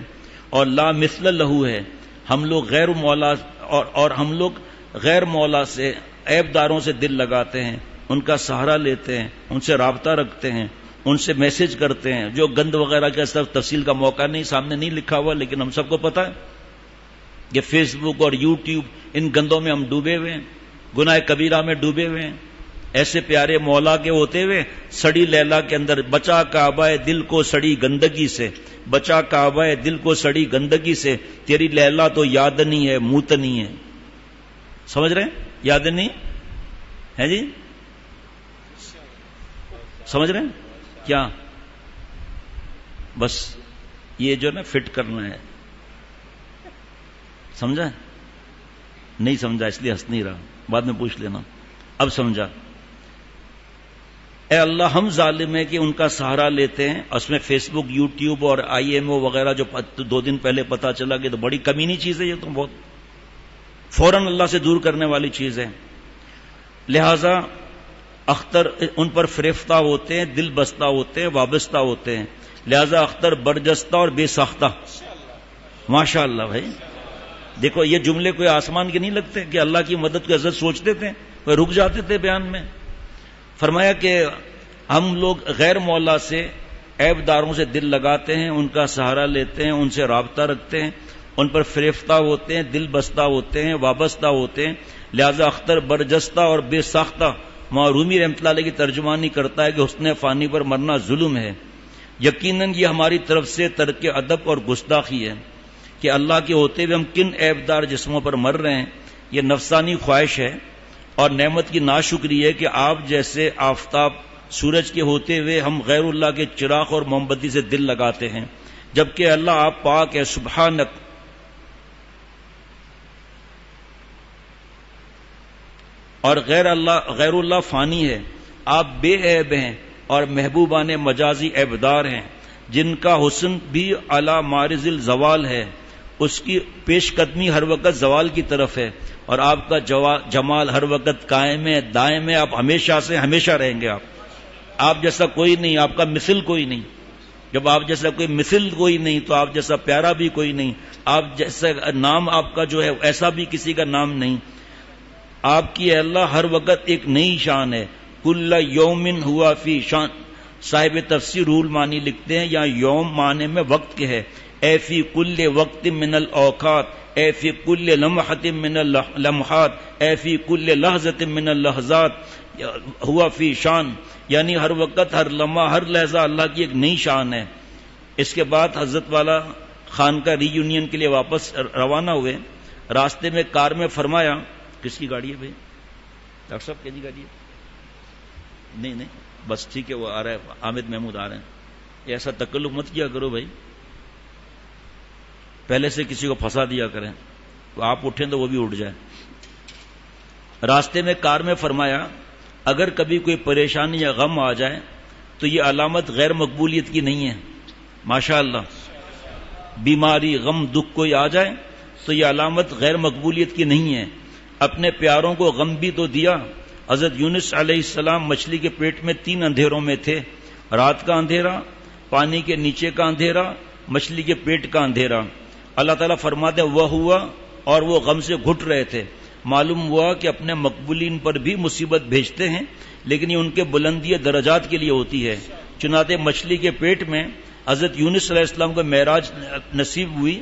اور لا مثل لہو ہے، ہم لوگ غیر مولا اور ہم لوگ غیر مولا سے عیب داروں سے دل لگاتے ہیں، ان کا سہارا لیتے ہیں، ان سے رابطہ رکھتے ہیں، ان سے میسج کرتے ہیں. جو گند وغیرہ کا صرف تفصیل کا موقع نہیں، سامنے نہیں لکھا ہوا، لیکن ہم سب کو پتا ہے کہ فیس بک اور یوٹیوب ان گندوں میں ہم ڈوبے ہوئے ہیں، گناہ کبیرہ میں ڈوبے ہوئے ہیں. ایسے پیارے مولا کے ہوتے ہوئے سڑی لیلا کے اندر بچا کعبہ دل کو سڑی گندگی سے، بچا کعبہ دل کو سڑی گندگی سے، تیری لیلا تو یاد نہیں ہے موت نہیں ہے. سمجھ رہے ہیں؟ یاد نہیں ہے جی، سمجھ رہے ہیں کیا؟ بس یہ جو نا فٹ کرنا ہے. سمجھا؟ نہیں سمجھا اس لیے ہنس نہیں رہا، بعد میں پوچھ لینا. اب سمجھا. اے اللہ ہم ظالم ہیں کہ ان کا سہارا لیتے ہیں. اس میں فیس بک، یوٹیوب اور IMO وغیرہ جو 2 دن پہلے پتا چلا کہ تو بڑی کمینی چیز ہے یہ، تو بہت فوراً اللہ سے دور کرنے والی چیز ہے. لہذا اختر ان پر فریفتہ ہوتے ہیں، دل بستہ ہوتے ہیں، وابستہ ہوتے ہیں. لہذا اختر برجستہ اور بے ساختہ. ماشاء اللہ بھائی دیکھو، یہ جملے کوئی آسمان کے نہیں لگتے کہ اللہ کی مدد کی عزت سوچتے تھے، وہ رک جاتے تھے بیان میں. فرمایا کہ ہم لوگ غیر مولا سے عیب داروں سے دل لگاتے ہیں، ان کا سہارا لیتے ہیں، ان سے رابطہ رکھتے ہیں، ان پر فریفتہ ہوتے ہیں، دل بستہ ہوتے ہیں، وابستہ ہوتے ہیں. لہذا اختر برجستہ اور بے ساختہ. رومی رحمۃ اللہ علیہ کی ترجمانی کرتا ہے کہ حسن فانی پر مرنا ظلم ہے. یقیناً یہ ہماری طرف سے ترک ادب اور گستاخی ہے کہ اللہ کے ہوتے ہوئے ہم کن عیبدار جسموں پر مر رہے ہیں. یہ نفسانی خواہش ہے اور نعمت کی ناشکری ہے کہ آپ جیسے آفتاب سورج کے ہوتے ہوئے ہم غیر اللہ کے چراغ اور موم بتی سے دل لگاتے ہیں، جبکہ اللہ آپ پاک ہے. سبحانک. اور غیر اللہ فانی ہے، آپ بے عیب ہیں اور محبوبان مجازی عیبدار ہیں، جن کا حسن بھی علی مارز الزوال ہے، اس کی پیش قدمی ہر وقت زوال کی طرف ہے، اور آپ کا جمال ہر وقت قائم ہے، دائم ہے. آپ ہمیشہ سے ہمیشہ رہیں گے. آپ جیسا کوئی نہیں، آپ کا مثل کوئی نہیں. جب آپ جیسا کوئی مثل کوئی نہیں تو آپ جیسا پیارا بھی کوئی نہیں. آپ جیسا نام آپ کا جو ہے ایسا بھی کسی کا نام نہیں. آپ کی اللہ ہر وقت ایک نئی شان ہے. کل یومن ہوا فی شان. صاحب تفسیر رول معنی لکھتے ہیں یا یوم معنی میں وقت کے ہے. اے فی کل وقت من الاوقات، اے فی کل لمحۃ من اللمحات، اے فی کل لحظۃ من اللحظات. ہوا فی شان یعنی ہر وقت، ہر لمحہ، ہر لحظہ اللہ کی ایک نئی شان ہے. اس کے بعد حضرت والا خان کا ری یونین کے لیے واپس روانہ ہوئے. راستے میں کار میں فرمایا، کس کی گاڑی ہے بھائی؟ ڈاکٹر صاحب کی گاڑی ہے؟ نہیں بس ٹھیک ہے، وہ آ رہا ہے، حامد محمود آ رہے ہیں. ایسا تکلف مت کیا کرو بھائی، پہلے سے کسی کو پھنسا دیا کریں، تو آپ اٹھیں تو وہ بھی اٹھ جائے. راستے میں کار میں فرمایا، اگر کبھی کوئی پریشانی یا غم آ جائے تو یہ علامت غیر مقبولیت کی نہیں ہے. ماشاء اللہ. بیماری، غم، دکھ کوئی آ جائے تو یہ علامت غیر مقبولیت کی نہیں ہے. اپنے پیاروں کو غم بھی تو دیا. حضرت یونس علیہ السلام مچھلی کے پیٹ میں 3 اندھیروں میں تھے، رات کا اندھیرا، پانی کے نیچے کا اندھیرا، مچھلی کے پیٹ کا اندھیرا. اللہ تعالیٰ فرماتے وہ ہوا اور وہ غم سے گھٹ رہے تھے. معلوم ہوا کہ اپنے مقبولین پر بھی مصیبت بھیجتے ہیں، لیکن یہ ان کے بلندی درجات کے لیے ہوتی ہے. چنانچہ مچھلی کے پیٹ میں حضرت یونس علیہ السلام کو معراج نصیب ہوئی.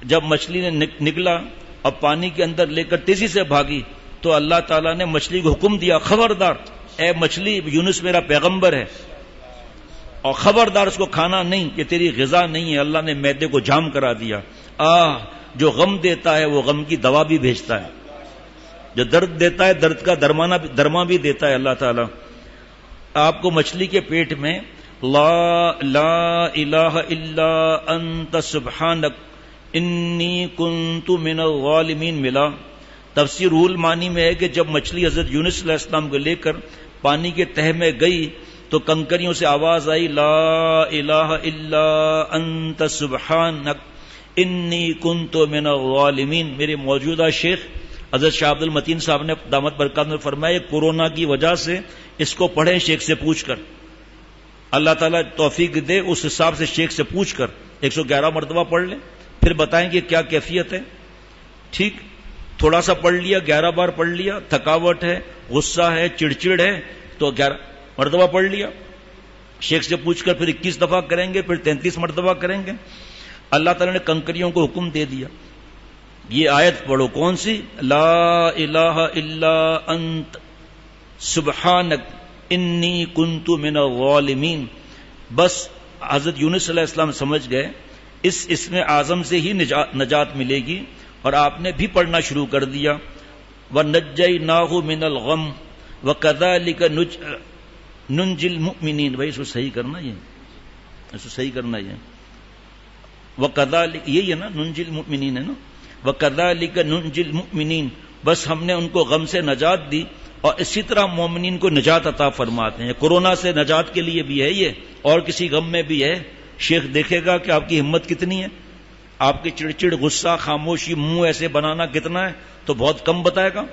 جب مچھلی نے نکلا اور پانی کے اندر لے کر تیزی سے بھاگی تو اللہ تعالیٰ نے مچھلی کو حکم دیا، خبردار اے مچھلی، یونس میرا پیغمبر ہے اور خبردار اس کو کھانا نہیں، یہ تیری غذا نہیں ہے. اللہ نے معدے کو جام کرا دیا. جو غم دیتا ہے وہ غم کی دوا بھی بھیجتا ہے، جو درد دیتا ہے درد کا درما بھی دیتا ہے اللہ تعالیٰ. آپ کو مچھلی کے پیٹ میں لا الہ الا انت سبحانک انی کنت من الظالمین ملا. تفسیر رول معنی میں ہے کہ جب مچھلی حضرت یونس علیہ السلام کو لے کر پانی کے تہہ میں گئی تو کنکریوں سے آواز آئی، لا الہ الا انت سبحانک انی کنت من الظالمین. میرے موجودہ شیخ حضرت شاہ عبد المتین صاحب نے دامت برکات میں فرمایا، کورونا کی وجہ سے اس کو پڑھیں شیخ سے پوچھ کر، اللہ تعالیٰ توفیق دے اس حساب سے شیخ سے پوچھ کر 111 مرتبہ پڑھ لیں، پھر بتائیں کہ کیا کیفیت ہے. ٹھیک، تھوڑا سا پڑھ لیا، 11 بار پڑھ لیا، تھکاوٹ ہے، غصہ ہے، چڑچڑ ہے تو 11 مرتبہ پڑھ لیا. شیخ سے پوچھ کر پھر 21 دفعہ کریں گے، پھر 33 مرتبہ کریں گے. اللہ تعالیٰ نے کنکریوں کو حکم دے دیا، یہ آیت پڑھو. کون سی؟ لا الہ الا انت سبحانک انی کنت من الظالمین. بس حضرت یونس علیہ السلام سمجھ گئے اس اسم اعظم سے ہی نجات ملے گی، اور آپ نے بھی پڑھنا شروع کر دیا. وَنَجَّيْنَاهُ مِنَ الْغَمِّ وَكَذَلِكَ نُنْجِي الْمُؤْمِنِينَ. بھائی اس کو صحیح کرنا، اس کو صحیح کرنا. وَكَذَلِكَ یہی ہے نا، نُنْجِي الْمُؤْمِنِينَ ہے نا. وَكَذَلِكَ نُنْجِي الْمُؤْمِنِينَ. بس ہم نے ان کو غم سے نجات دی اور اسی طرح مومنین کو نجات عطا فرماتے ہیں. کورونا سے نجات کے لیے بھی ہے یہ، اور کسی غم میں بھی ہے. شیخ دیکھے گا کہ آپ کی ہمت کتنی ہے، آپ کی چڑچڑ، غصہ، خاموشی، منہ ایسے بنانا کتنا ہے تو بہت کم بتائے گا.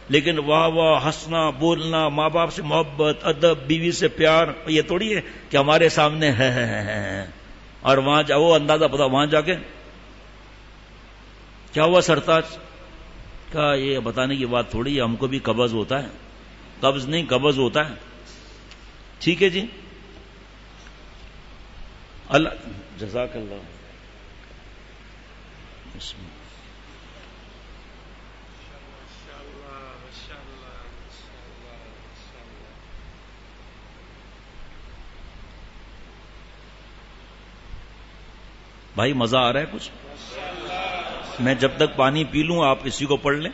لیکن واہ واہ، ہنسنا، بولنا، ماں باپ سے محبت، ادب، بیوی سے پیار، یہ تھوڑی ہے کہ ہمارے سامنے ہے اور وہاں وہ اندازہ پتا وہاں جا کے کیا ہوا سرتاج کا. یہ بتانے کی بات تھوڑی ہے، ہم کو بھی قبض ہوتا ہے، قبض نہیں قبض ہوتا ہے. ٹھیک ہے جی. اللہ جزاک اللہ. بسم اللہ. بھائی مزہ آ رہا ہے کچھ؟ میں جب تک پانی پی لوں آپ اسی کو پڑھ لیں.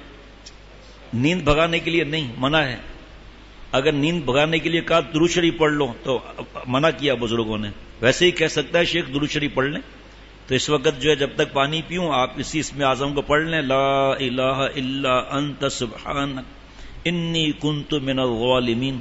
نیند بھگانے کے لیے نہیں، منع ہے. اگر نیند بھگانے کے لیے کہا درود شریف پڑھ لو تو منع کیا بزرگوں نے. ویسے ہی کہہ سکتا ہے شیخ درود شریف پڑھ لیں. تو اس وقت جو ہے جب تک پانی پیوں آپ اسی اسم اعظم کو پڑھ لیں، لا الہ الا انت سبحانک انی کنت من الظالمین.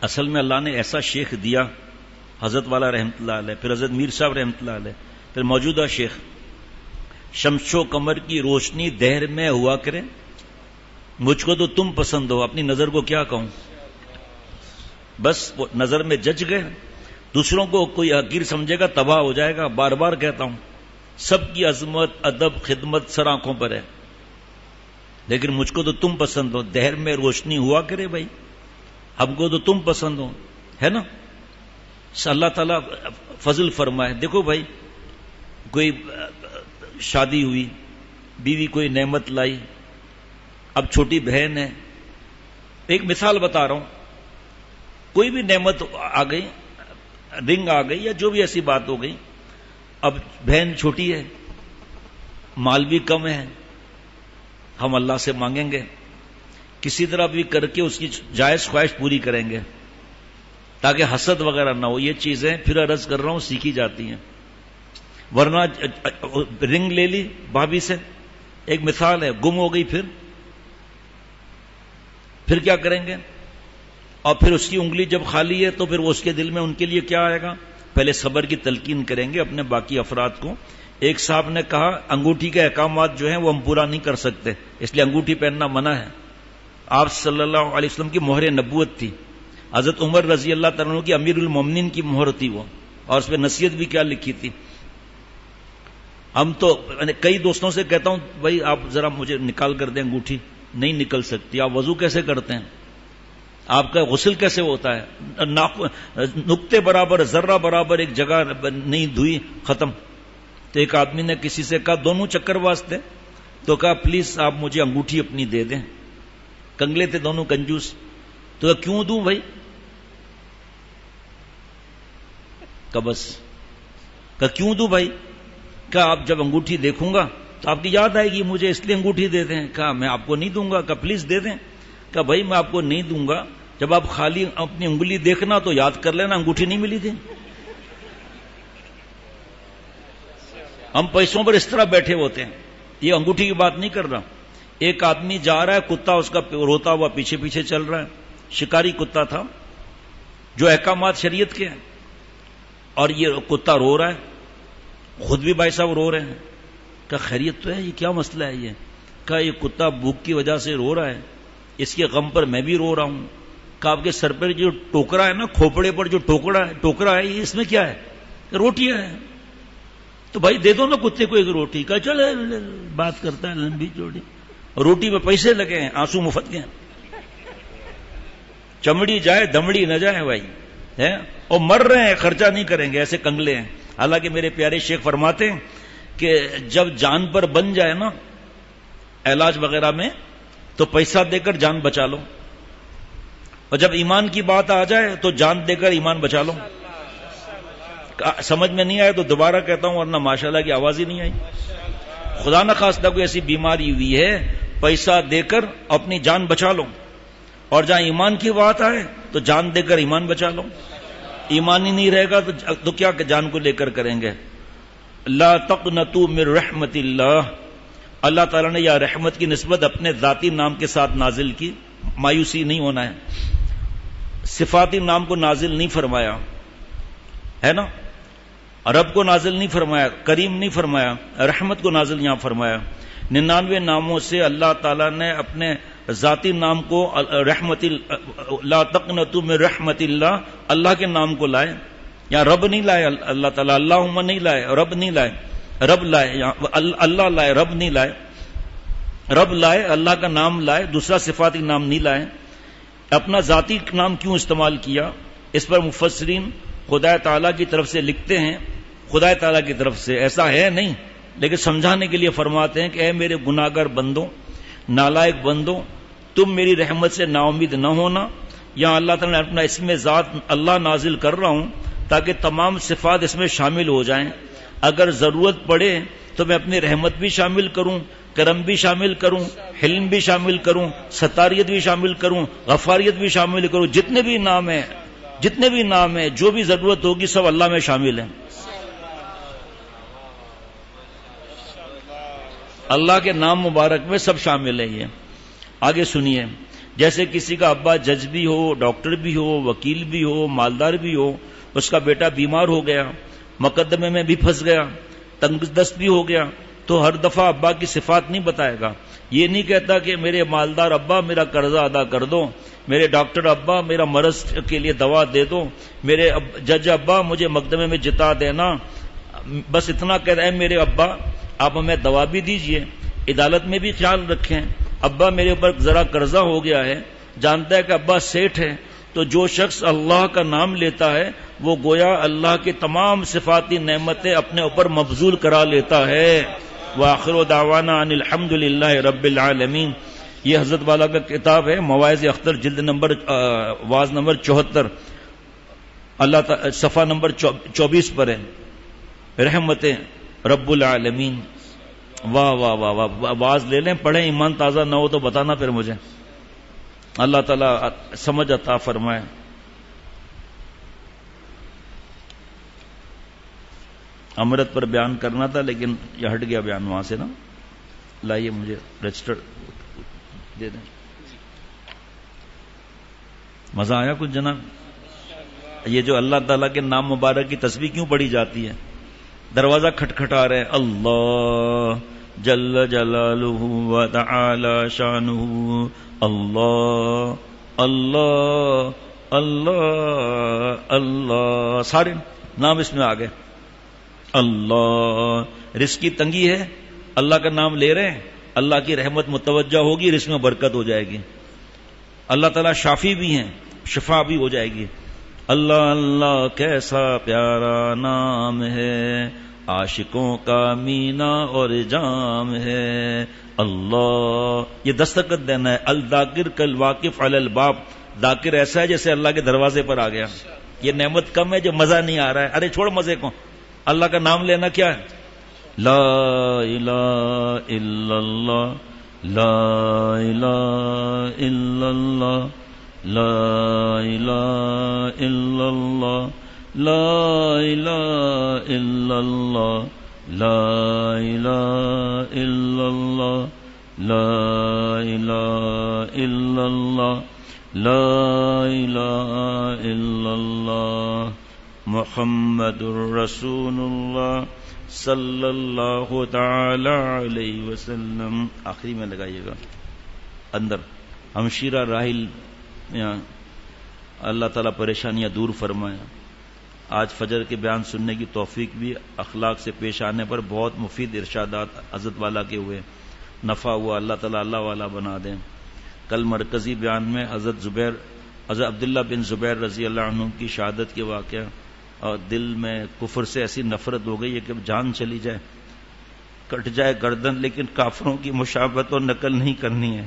اصل میں اللہ نے ایسا شیخ دیا، حضرت والا رحمت اللہ علیہ، پھر حضرت میر صاحب رحمت اللہ علیہ، پھر موجودہ شیخ. شمس و قمر کی روشنی دہر میں ہوا کرے، مجھ کو تو تم پسند ہو، اپنی نظر کو کیا کہوں. بس وہ نظر میں جج گئے. دوسروں کو کوئی حقیر سمجھے گا تباہ ہو جائے گا. بار بار کہتا ہوں سب کی عظمت ادب خدمت سر آنکھوں پر ہے، لیکن مجھ کو تو تم پسند ہو. دہر میں روشنی ہوا کرے بھائی، ہم کو تو تم پسند ہو، ہے نا. اللہ تعالیٰ فضل فرمائے. دیکھو بھائی کوئی شادی ہوئی، بیوی کوئی نعمت لائی، اب چھوٹی بہن ہے. ایک مثال بتا رہا ہوں، کوئی بھی نعمت آ گئی، رنگ آ گئی یا جو بھی ایسی بات ہو گئی. اب بہن چھوٹی ہے، مال بھی کم ہے، ہم اللہ سے مانگیں گے کسی طرح بھی کر کے اس کی جائز خواہش پوری کریں گے تاکہ حسد وغیرہ نہ ہو. یہ چیزیں پھر عرض کر رہا ہوں سیکھی جاتی ہیں، ورنہ رنگ لے لی بھابھی سے، ایک مثال ہے، گم ہو گئی، پھر کیا کریں گے؟ اور پھر اس کی انگلی جب خالی ہے تو پھر وہ اس کے دل میں ان کے لیے کیا آئے گا؟ پہلے صبر کی تلقین کریں گے اپنے باقی افراد کو. ایک صاحب نے کہا انگوٹھی کے احکامات جو ہیں وہ ہم پورا نہیں کر سکتے، اس لیے انگوٹھی پہننا منع ہے. آپ صلی اللہ علیہ وسلم کی مہر نبوت تھی، حضرت عمر رضی اللہ تعالیٰ عنہ کی امیر المومنین کی مہر تھی وہ، اور اس پہ نصیحت بھی کیا لکھی تھی. ہم تو کئی دوستوں سے کہتا ہوں بھائی آپ ذرا مجھے نکال کر دیں انگوٹھی، نہیں نکل سکتی. آپ وضو کیسے کرتے ہیں؟ آپ کا غسل کیسے ہوتا ہے؟ نقطے برابر ذرہ برابر ایک جگہ نہیں دھوئی، ختم. تو ایک آدمی نے کسی سے کہا دونوں چکر واسطے، تو کہا پلیز آپ مجھے انگوٹھی اپنی دے دیں. کنگلے تھے دونوں کنجوس. تو کیوں دوں بھائی؟ کہ بس کہ کیوں دوں بھائی؟ کہ آپ جب انگوٹھی دیکھوں گا تو آپ کی یاد آئے گی مجھے، اس لیے انگوٹھی دے دیں. کہا میں آپ کو نہیں دوں گا. کہ پلیز دے دیں. کہ بھائی میں آپ کو نہیں دوں گا، جب آپ خالی اپنی انگلی دیکھنا تو یاد کر لینا انگوٹھی نہیں ملی تھی. ہم پیسوں پر اس طرح بیٹھے ہوتے ہیں. یہ انگوٹھی کی بات نہیں کر رہا. ایک آدمی جا رہا ہے، کتا اس کا روتا ہوا پیچھے پیچھے چل رہا ہے. شکاری کتا تھا جو احکامات شریعت کے ہیں، اور یہ کتا رو رہا ہے، خود بھی بھائی صاحب رو رہے ہیں. کہ خیریت تو ہے؟ یہ کیا مسئلہ ہے؟ کہ یہ کتا بھوک کی وجہ سے رو رہا ہے، اس کے غم پر میں بھی رو رہا ہوں. کہ آپ کے سر پر جو ٹوکرا ہے نا، کھوپڑے پر جو ٹوکرا ہے، یہ اس میں کیا ہے؟ کہ روٹیاں ہیں. تو بھائی دے دو نا کتے کو ایک روٹی. کہ چلے بات کرتا ہے لمبی چوڑی، روٹی پہ پیسے لگے ہیں، آنسو مفت کے ہیں. چمڑی جائے دمڑی نہ جائے بھائی، اور مر رہے ہیں، خرچہ نہیں کریں گے، ایسے کنگلے ہیں. حالانکہ میرے پیارے شیخ فرماتے ہیں کہ جب جان پر بن جائے نا علاج وغیرہ میں تو پیسہ دے کر جان بچا لو، اور جب ایمان کی بات آ جائے تو جان دے کر ایمان بچا لو. سمجھ میں نہیں آئے تو دوبارہ کہتا ہوں، ورنہ ماشاءاللہ کی آواز ہی نہیں آئی. خدا نہ خواستہ کوئی ایسی بیماری ہوئی ہے، پیسہ دے کر اپنی جان بچا لو، اور جہاں ایمان کی بات آئے تو جان دے کر ایمان بچا لو. ایمان ہی نہیں رہے گا تو کیا جان کو لے کر کریں گے؟ لا تقنطوا من رحمت اللہ. اللہ تعالیٰ نے یا رحمت کی نسبت اپنے ذاتی نام کے ساتھ نازل کی. مایوسی نہیں ہونا ہے. صفاتی نام کو نازل نہیں فرمایا ہے نا، رب کو نازل نہیں فرمایا، کریم نہیں فرمایا، رحمت کو نازل یہاں فرمایا. 99 ناموں سے اللہ تعالیٰ نے اپنے ذاتی نام کو رحمت لا تقنطوا من رحمت اللہ، اللہ کے نام کو لائے. یہاں رب نہیں لائے اللہ تعالیٰ، اللہم نہیں لائے، رب نہیں لائے، رب لائے، اللہ لائے، رب نہیں لائے. رب لائے، اللہ کا نام لائے، دوسرا صفاتی نام نہیں لائے، اپنا ذاتی نام کیوں استعمال کیا؟ اس پر مفسرین خدا تعالیٰ کی طرف سے لکھتے ہیں، خدا تعالیٰ کی طرف سے ایسا ہے نہیں، لیکن سمجھانے کے لیے فرماتے ہیں کہ اے میرے گناہگار بندوں، نالائق بندوں، تم میری رحمت سے نا امید نہ ہونا. یہاں اللہ تعالیٰ نے اپنا اسم ذات اللہ نازل کر رہا ہوں تاکہ تمام صفات اس میں شامل ہو جائیں. اگر ضرورت پڑے تو میں اپنی رحمت بھی شامل کروں، کرم بھی شامل کروں، حلم بھی شامل کروں، ستاریت بھی شامل کروں، غفاریت بھی شامل کروں. جتنے بھی نام ہیں جو بھی ضرورت ہوگی سب اللہ میں شامل ہیں. اللہ کے نام مبارک میں سب شامل ہیں. یہ آگے سنیے، جیسے کسی کا ابا جج بھی ہو، ڈاکٹر بھی ہو، وکیل بھی ہو، مالدار بھی ہو، اس کا بیٹا بیمار ہو گیا، مقدمے میں بھی پھنس گیا، تنگ دست بھی ہو گیا، تو ہر دفعہ ابا کی صفات نہیں بتائے گا. یہ نہیں کہتا کہ میرے مالدار ابا میرا قرضہ ادا کر دو، میرے ڈاکٹر ابا میرا مرض کے لیے دوا دے دو، میرے جج ابا مجھے مقدمے میں جتا دینا. بس اتنا کہتا ہے میرے ابا آپ ہمیں دوا بھی دیجئے، عدالت میں بھی خیال رکھیں. ابا میرے اوپر ذرا قرضہ ہو گیا ہے، جانتا ہے کہ ابا سیٹھ ہے. تو جو شخص اللہ کا نام لیتا ہے وہ گویا اللہ کے تمام صفاتی نعمتیں اپنے اوپر مبذول کرا لیتا ہے. وآخر دعوانا ان الحمد للہ رب العالمین. یہ حضرت والا کا کتاب ہے مواعظ اختر، جلد نمبر واز نمبر 74، اللہ صفحہ نمبر 24 پر ہے. رحمتیں رب العالمین. واہ واہ واہ واہ، واز لے لیں، پڑھیں، ایمان تازہ نہ ہو تو بتانا پھر مجھے. اللہ تعالیٰ سمجھ عطا فرمائے. امرت پر بیان کرنا تھا لیکن یہ ہٹ گیا بیان وہاں سے نا. لائیے مجھے رجسٹر دے دیں. مزہ آیا کچھ جناب؟ یہ جو اللہ تعالیٰ کے نام مبارک کی تسبیح کیوں پڑھی جاتی ہے؟ دروازہ کھٹکھٹا رہے ہیں، اللہ جل جلالہ و تعالی شانہ، اللہ اللہ اللہ اللہ، سارے نام اس میں آ گئے. اللہ، رزق کی تنگی ہے، اللہ کا نام لے رہے ہیں، اللہ کی رحمت متوجہ ہوگی، رزق میں برکت ہو جائے گی. اللہ تعالیٰ شافی بھی ہیں، شفا بھی ہو جائے گی. اللہ اللہ کیسا پیارا نام ہے، عاشقوں کا مینا اور جام ہے. اللہ، یہ دستخط دینا ہے. الذاکر کل واقف علی الباب، ذاکر ایسا ہے جیسے اللہ کے دروازے پر آ گیا. یہ نعمت کم ہے جو مزہ نہیں آ رہا ہے. ارے چھوڑ مزے کو، اللہ کا نام لینا کیا ہے؟ لا الہ الا اللہ، لا الہ الا اللہ، لا الہ الا اللہ، لا الہ الا اللہ، لا الہ الا اللہ، لا الہ الا اللہ، لا الہ الا اللہ، محمد الرسول اللہ صلی اللہ تعالی علیہ وسلم. آخری میں لگائیے گا اندر. ہمشیرہ راحل، اللہ تعالیٰ پریشانیاں دور فرمائے. آج فجر کے بیان سننے کی توفیق بھی، اخلاق سے پیش آنے پر بہت مفید ارشادات حضرت والا کے ہوئے، نفع ہوا. اللہ تعالیٰ اللہ والا بنا دیں. کل مرکزی بیان میں حضرت عبداللہ بن زبیر رضی اللہ عنہ کی شہادت کے واقعہ، اور دل میں کفر سے ایسی نفرت ہو گئی ہے کہ جان چلی جائے، کٹ جائے گردن، لیکن کافروں کی مشابہت اور نقل نہیں کرنی ہے.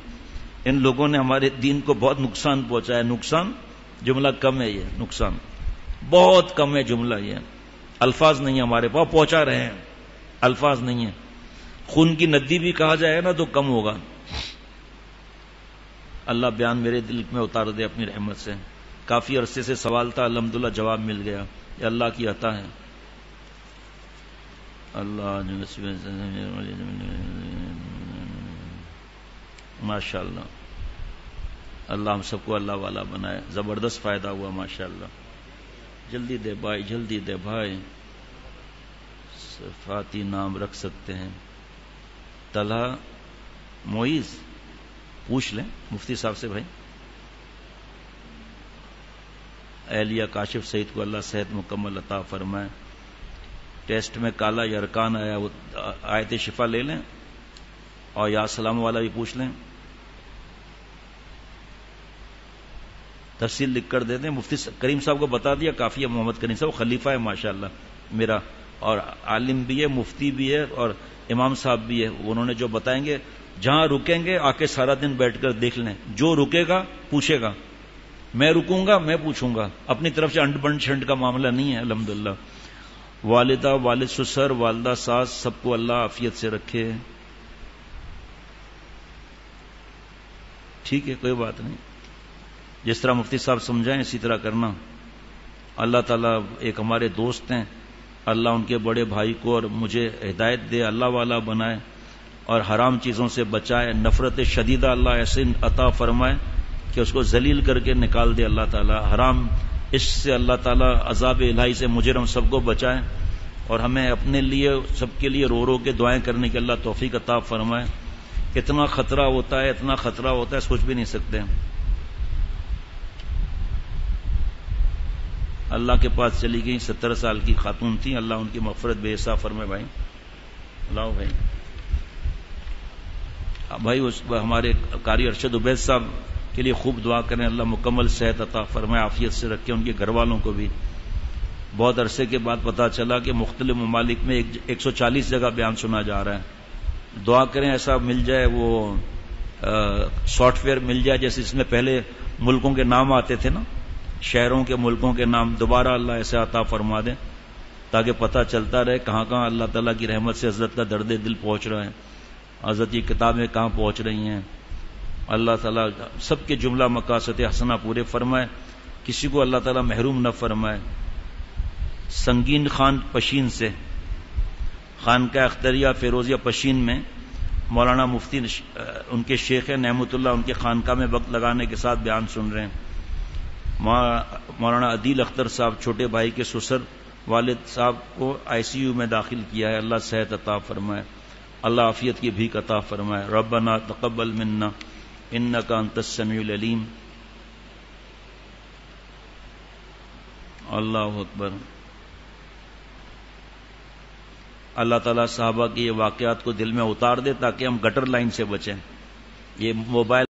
ان لوگوں نے ہمارے دین کو بہت نقصان پہنچایا. نقصان جملہ کم ہے، یہ نقصان بہت کم ہے جملہ. یہ الفاظ نہیں ہمارے پاس، پہنچا رہے ہیں، الفاظ نہیں ہیں. خون کی ندی بھی کہا جائے نا تو کم ہوگا. اللہ بیان میرے دل میں اتار دے اپنی رحمت سے. کافی عرصے سے سوال تھا، الحمدللہ جواب مل گیا. یہ اللہ کی عطا ہے. اللہ ماشاء اللہ، اللہ ہم سب کو اللہ والا بنائے. زبردست فائدہ ہوا ماشاء اللہ. جلدی دے بھائی، جلدی دے بھائی. صفاتی نام رکھ سکتے ہیں. طلحہ معیز پوچھ لیں مفتی صاحب سے. بھائی اہلیہ کاشف سعید کو اللہ صحت مکمل عطا فرمائے. ٹیسٹ میں کالا یرکان آیا، وہ آیت شفا لے لیں اور یا سلام والا بھی پوچھ لیں، تفصیل لکھ کر دے دیں. مفتی کریم صاحب کو بتا دیا کافی ہے. محمد کریم صاحب خلیفہ ہے ماشاءاللہ میرا، اور عالم بھی ہے، مفتی بھی ہے، اور امام صاحب بھی ہے. انہوں نے جو بتائیں گے، جہاں رکیں گے آ کے سارا دن بیٹھ کر دیکھ لیں. جو رکے گا پوچھے گا، میں رکوں گا میں پوچھوں گا. اپنی طرف سے انڈ بنڈ چھنڈ کا معاملہ نہیں ہے. الحمدللہ. والدہ، والد سسر، والدہ ساس، سب کو اللہ عافیت سے رکھے. ٹھیک ہے، کوئی بات نہیں. جس طرح مفتی صاحب سمجھائیں اسی طرح کرنا. اللہ تعالیٰ ایک ہمارے دوست ہیں، اللہ ان کے بڑے بھائی کو اور مجھے ہدایت دے، اللہ والا بنائے اور حرام چیزوں سے بچائے. نفرت شدیدہ اللہ ایسے عطا فرمائے کہ اس کو ذلیل کر کے نکال دے اللہ تعالیٰ. حرام اس سے اللہ تعالیٰ عذاب الہی سے مجھے ہم سب کو بچائے اور ہمیں اپنے لیے سب کے لیے رو رو کے دعائیں کرنے کی اللہ توفیق عطا فرمائے. اتنا خطرہ ہوتا ہے، اتنا خطرہ ہوتا ہے، سوچ بھی نہیں سکتے. اللہ کے پاس چلی گئی، 70 سال کی خاتون تھی. اللہ ان کی مغفرت بے حساب فرمائے. بھائی لاؤ بھائی. بھائی اس ہمارے قاری ارشد عبید صاحب کے لیے خوب دعا کریں، اللہ مکمل صحت عطا فرمائے، عافیت سے رکھے. ان کے گھر والوں کو بھی. بہت عرصے کے بعد پتا چلا کہ مختلف ممالک میں 140 جگہ بیان سنا جا رہا ہے. دعا کریں ایسا مل جائے، وہ سافٹ ویئر مل جائے جیسے اس میں پہلے ملکوں کے نام آتے تھے نا، شہروں کے ملکوں کے نام دوبارہ اللہ ایسے عطا فرما دیں تاکہ پتہ چلتا رہے کہاں کہاں اللہ تعالیٰ کی رحمت سے حضرت کا درد دل پہنچ رہا ہے، حضرت کی کتابیں کہاں پہنچ رہی ہیں. اللہ تعالیٰ سب کے جملہ مقاصد حسنہ پورے فرمائے، کسی کو اللہ تعالیٰ محروم نہ فرمائے. سنگین خان پشین سے، خانقاہ اختریہ فیروزیہ پشین میں مولانا مفتی ان کے شیخ نعمت اللہ ان کے خانقاہ میں وقت لگانے کے ساتھ بیان سن رہے ہیں. مولانا عدیل اختر صاحب چھوٹے بھائی کے سسر والد صاحب کو ICU میں داخل کیا ہے. اللہ صحت عطا فرمائے، اللہ عافیت کی بھیک عطا فرمائے. ربنا تقبل منا انک انت السمیع العلیم. اللہ اکبر. اللہ تعالیٰ صحابہ کے یہ واقعات کو دل میں اتار دے تاکہ ہم گٹر لائن سے بچیں. یہ موبائل